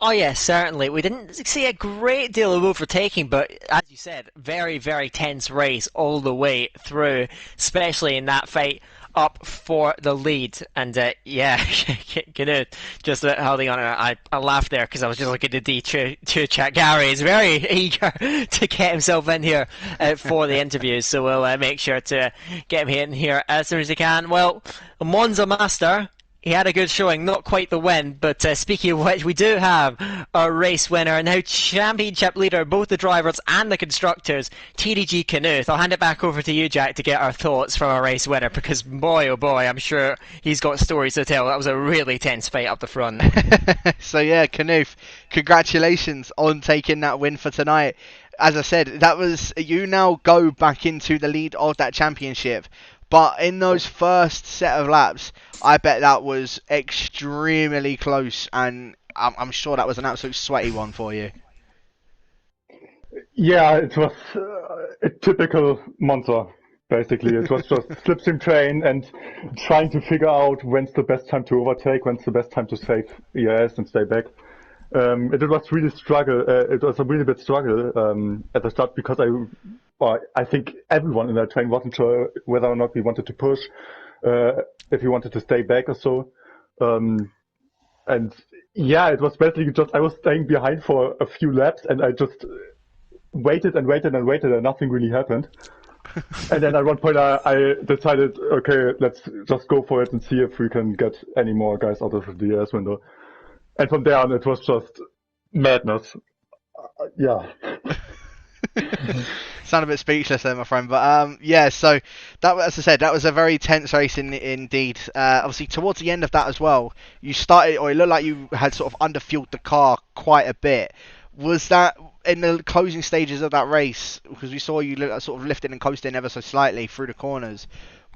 Oh yes, certainly. We didn't see a great deal of overtaking, but as you said, very, very tense race all the way through, especially in that fight up for the lead. And yeah, Knuth just holding on. I laughed there because I was just looking at the D2 chat. Gary is very eager to get himself in here for the interview, so we'll make sure to get him in here as soon as he can. Well, Monza Master, he had a good showing, not quite the win, but speaking of which, we do have a race winner, and now championship leader, both the drivers and the constructors, TDG Knuth. I'll hand it back over to you, Jack, to get our thoughts from our race winner, because boy, oh boy, I'm sure he's got stories to tell. That was a really tense fight up the front. So yeah, Knuth, congratulations on taking that win for tonight. As I said, that was, you now go back into the lead of that championship. But in those first set of laps, I bet that was extremely close, and I'm sure that was an absolute sweaty one for you. Yeah, it was a typical Monza, basically. It was just slipstream train and trying to figure out when's the best time to overtake, when's the best time to save ERS and stay back. It was really struggle. It was a really big struggle at the start because I think everyone in that train wasn't sure whether or not we wanted to push, if we wanted to stay back or so. And yeah, it was basically just, I was staying behind for a few laps and I just waited and waited and waited and nothing really happened. And then at one point I decided, okay, let's just go for it and see if we can get any more guys out of the ES window. And from there on, it was just madness. Yeah. Sound a bit speechless there, my friend. But yeah, so that, as I said, that was a very tense race indeed. Obviously, towards the end of that as well, you started, or it looked like you had sort of underfueled the car quite a bit. Was that in the closing stages of that race? Because we saw you sort of lifting and coasting ever so slightly through the corners.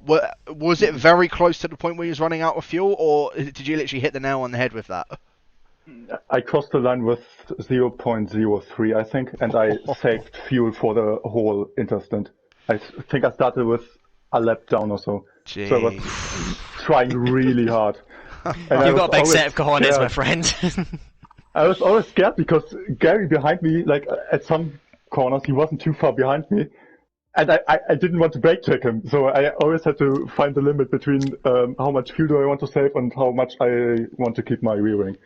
Was it very close to the point where you was running out of fuel, or did you literally hit the nail on the head with that? I crossed the line with 0.03, I think, and I saved fuel for the whole interstint. I think I started with a lap down or so. Jeez. So I was trying really hard. You've got a big set of cojones, my friend. I was always scared because Gary behind me, like at some corners, he wasn't too far behind me. And I didn't want to brake check him, so I always had to find the limit between how much fuel do I want to save and how much I want to keep my rear wing.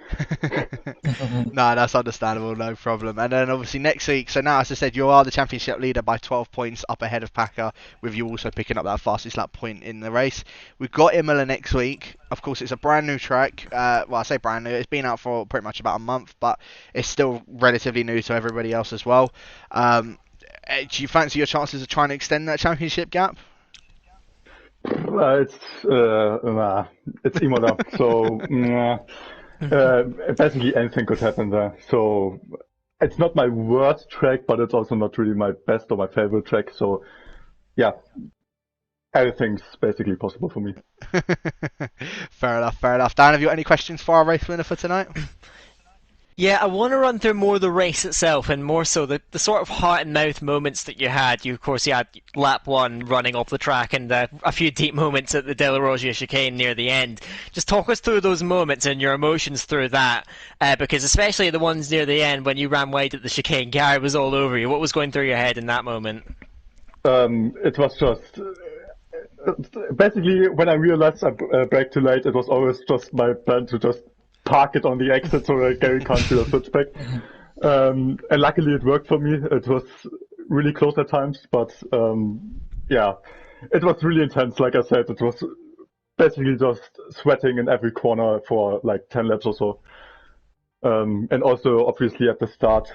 No, that's understandable, no problem. And then obviously next week, so now as I said, you are the championship leader by 12 points up ahead of Packer, with you also picking up that fastest lap point in the race. We've got Imola next week. Of course, it's a brand new track. Well, I say brand new, it's been out for pretty much about a month, but it's still relatively new to everybody else as well. Do you fancy your chances of trying to extend that championship gap? It's Imola, so basically anything could happen there. So it's not my worst track, but it's also not really my best or my favorite track. So yeah, everything's basically possible for me. Fair enough, fair enough. Dan, have you got any questions for our race winner for tonight? Yeah, I want to run through more of the race itself and more so the sort of heart and mouth moments that you had. Of course, you had lap one running off the track and a few deep moments at the De La Roggia chicane near the end. Just talk us through those moments and your emotions through that, because especially the ones near the end when you ran wide at the chicane, Gary was all over you. What was going through your head in that moment? It was just basically when I realized I braked too late. It was always just my plan to just park it on the exit so that Gary can't do a switchback. And luckily it worked for me. It was really close at times, but yeah, it was really intense. Like I said, it was basically just sweating in every corner for like 10 laps or so. And also, obviously, at the start,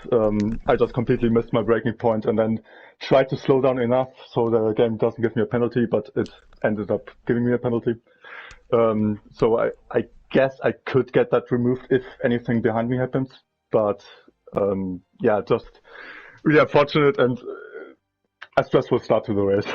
I just completely missed my braking point and then tried to slow down enough so the game doesn't give me a penalty, but it ended up giving me a penalty. So I guess I could get that removed if anything behind me happens. But yeah, just really unfortunate and a stressful start to the race.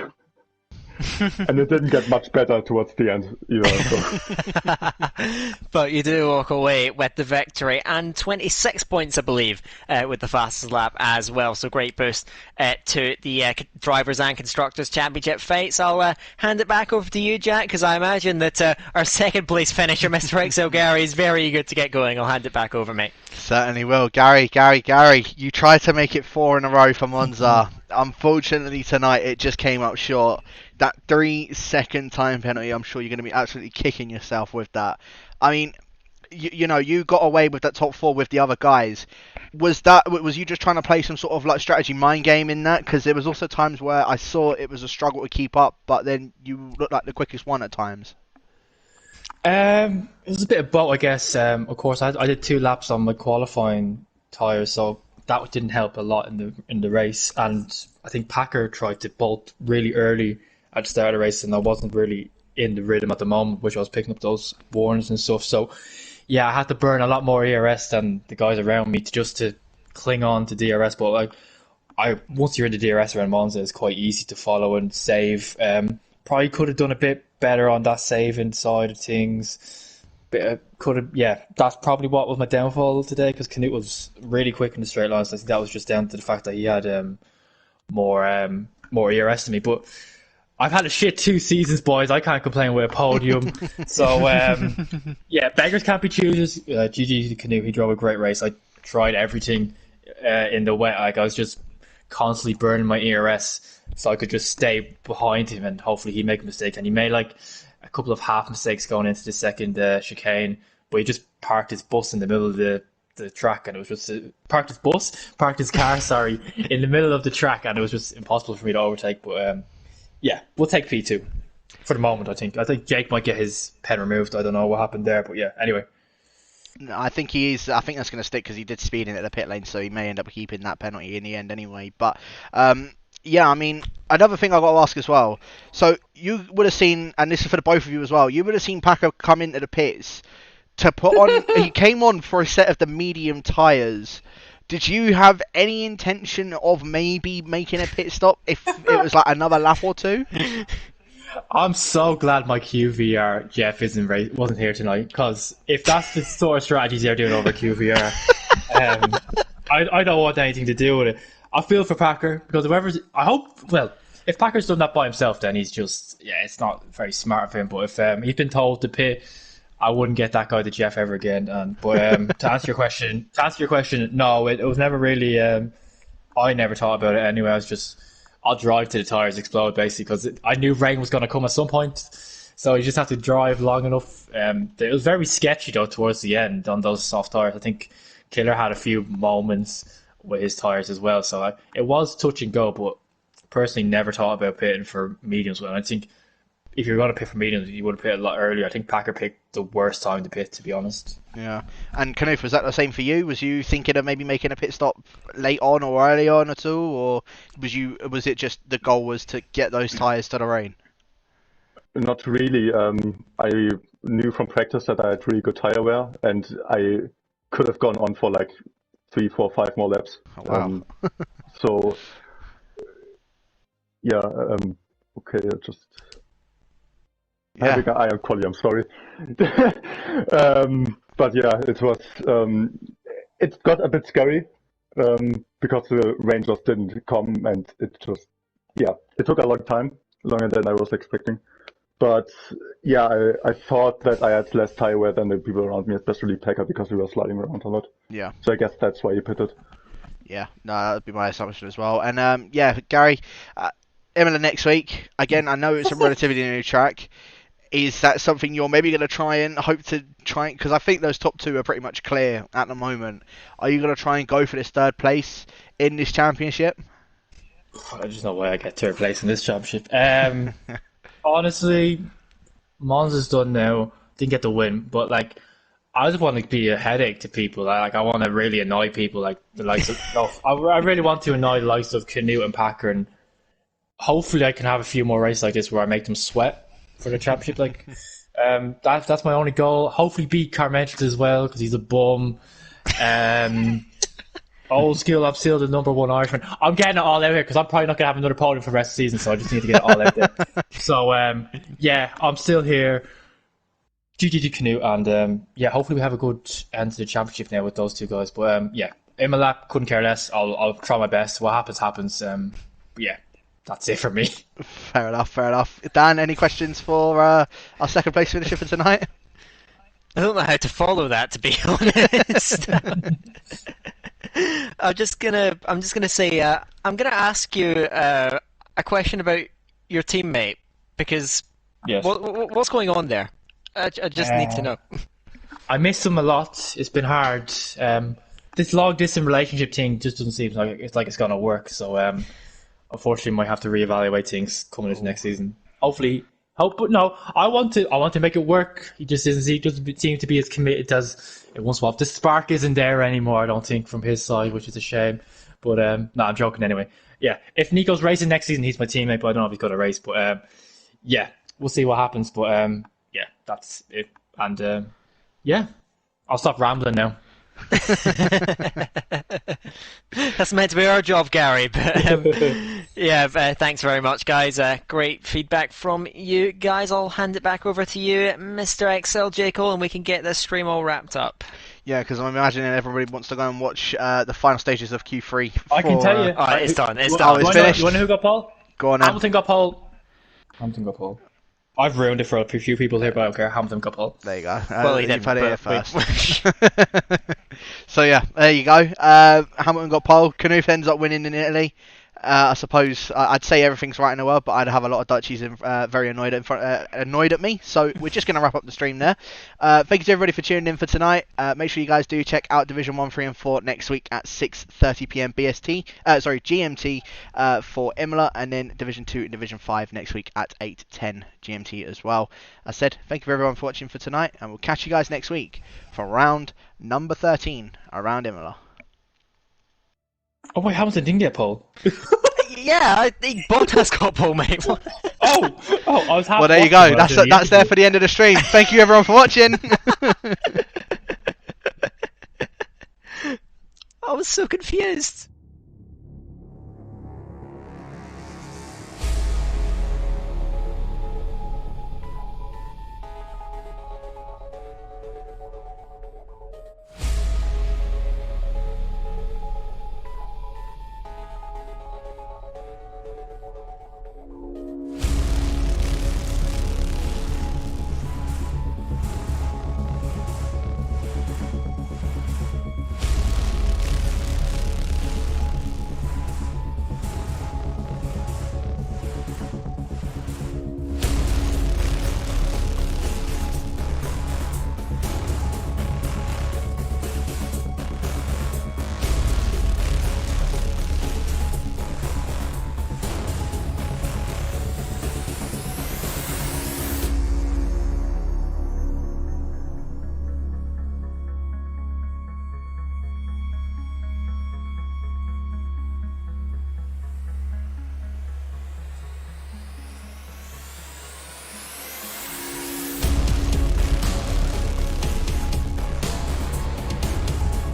And it didn't get much better towards the end either. So. But you do walk away with the victory and 26 points, I believe, with the fastest lap as well. So great boost to the Drivers' and Constructors' Championship fights. I'll hand it back over to you, Jack, because I imagine that our second place finisher, Mr. Exo Gary, is very eager to get going. I'll hand it back over, mate. Certainly will. Gary, you tried to make it 4 in a row for Monza. Unfortunately, tonight it just came up short. That 3-second time penalty, I'm sure you're going to be absolutely kicking yourself with that. I mean, you got away with that top 4 with the other guys. Was you just trying to play some sort of like strategy mind game in that? Because there was also times where I saw it was a struggle to keep up, but then you looked like the quickest one at times. It was a bit of both, I guess. Of course, I did 2 laps on my qualifying tyres, so that didn't help a lot in the race. And I think Packer tried to bolt really early at the start of the race, and I wasn't really in the rhythm at the moment, which I was picking up those warnings and stuff. So yeah, I had to burn a lot more ERS than the guys around me to cling on to DRS. But like, once you're in the DRS around Monza, it's quite easy to follow and save. Probably could have done a bit better on that saving side of things. That's probably what was my downfall today, because Knut was really quick in the straight lines. I think that was just down to the fact that he had more ERS than me. But I've had a shit 2 seasons, boys. I can't complain with a podium. So yeah, beggars can't be choosers. GG to Knut. He drove a great race. I tried everything in the wet. Like, I was just constantly burning my ERS so I could just stay behind him, and hopefully he'd make a mistake. And he made like a couple of half mistakes going into the second chicane, but he just parked his bus in the middle of the track, and it was just parked his car sorry, in the middle of the track, and it was just impossible for me to overtake. But yeah, we'll take P2 for the moment. I think Jake might get his pen removed. I don't know what happened there, but yeah, anyway. No, I think he is. I think that's going to stick because he did speed in at the pit lane, so he may end up keeping that penalty in the end anyway. But yeah, I mean, another thing I've got to ask as well. So you would have seen, and this is for the both of you as well, you would have seen Paco come into the pits to put on, he came on for a set of the medium tyres. Did you have any intention of maybe making a pit stop if it was like another lap or 2? I'm so glad my QVR Jeff wasn't here tonight, because if that's the sort of strategies they're doing over QVR, I don't want anything to do with it. I feel for Packer, because if Packer's done that by himself, then he's just, it's not very smart of him. But if he's been told to pit, I wouldn't get that guy to Jeff ever again. But to answer your question, no, it was never really. I never thought about it anyway. I was just, I'll drive till the tires explode, basically, because I knew rain was going to come at some point. So you just have to drive long enough. It was very sketchy though towards the end on those soft tires. I think Killer had a few moments with his tires as well. So it was touch and go, but personally never thought about pitting for mediums. Well, I think if you're going to pit for mediums, you would have pitted a lot earlier. I think Packer picked the worst time to pit, to be honest. Yeah. And Knut, was that the same for you? Was you thinking of maybe making a pit stop late on or early on at all, or was it just the goal was to get those tyres to the rain? Not really. I knew from practice that I had really good tyre wear, and I could have gone on for like 3, 4, 5 more laps. Oh, wow. So yeah, okay, just having an eye on Collie, I'm sorry. But yeah, it was it got a bit scary because the Rangers didn't come, and it took a long time, longer than I was expecting. But yeah, I thought that I had less tire wear than the people around me, especially Packer, because we were sliding around a lot. Yeah. So I guess that's why you pitted. Yeah, no, that would be my assumption as well. And yeah, Gary, Imola next week. Again, I know it's a relatively new track. Is that something you're maybe going to try and hope to try? Because I think those top two are pretty much clear at the moment. Are you going to try and go for this third place in this championship? There's no way I get third place in this championship. Honestly, Monza's done now. Didn't get the win, but like, I just want to be a headache to people. Like, I want to really annoy people. Like the likes of, I really want to annoy the likes of Canute and Packer, and hopefully I can have a few more races like this where I make them sweat for the championship. Like, that's my only goal. Hopefully beat Carmentis as well because he's a bum. Old school, I'm still the number one Irishman. I'm getting it all out here because I'm probably not going to have another podium for the rest of the season, so I just need to get it all out there. So, yeah, I'm still here. GG Canute, and yeah, hopefully we have a good end to the championship now with those two guys. But yeah, Imola, couldn't care less. I'll try my best. What happens. But yeah, that's it for me. Fair enough. Dan, any questions for our second place finisher for tonight? I don't know how to follow that, to be honest. I'm just gonna say I'm gonna ask you a question about your teammate because Yes. what's going on there? I just need to know. I miss him a lot. It's been hard. This long distance relationship thing just doesn't seem like it's gonna work. So unfortunately, might have to reevaluate things coming into next season. Hopefully. But no, I want to make it work. He doesn't seem to be as committed as it once was. The spark isn't there anymore, I don't think, from his side, which is a shame. But no, I'm joking anyway. Yeah, if Nico's racing next season, he's my teammate, but I don't know if he's going to race. But yeah, we'll see what happens. But yeah, that's it. And yeah, I'll stop rambling now. That's meant to be our job, Gary. But yeah, thanks very much, guys. Great feedback from you guys. I'll hand it back over to you, Mr. XL Cole, and we can get this stream all wrapped up. Yeah, because I'm imagining everybody wants to go and watch the final stages of Q3. I can tell you. It's done. It's done. done. It's finished. You want to know who got pole? Go on then. Hamilton got pole. I've ruined it for a few people here, but I don't care. Hamilton got pole. There you go. Well, you've had it here first. So yeah, there you go. Hamilton got pole. Canute ends up winning in Italy. I suppose I'd say everything's right in the world, but I'd have a lot of Dutchies very annoyed at me. So we're just going to wrap up the stream there. Thank you to everybody for tuning in for tonight. Make sure you guys do check out Division 1, 3 and 4 next week at 6:30 PM GMT for Imola, and then Division 2 and Division 5 next week at 8:10 GMT as well. As said, thank you for everyone for watching for tonight, and we'll catch you guys next week for round number 13 around Imola. Oh wait, Hamilton didn't get pole. Yeah, I think Bottas got pole, mate. I was happy. Well, there you go. That's there for the end of the stream. Thank you everyone for watching. I was so confused.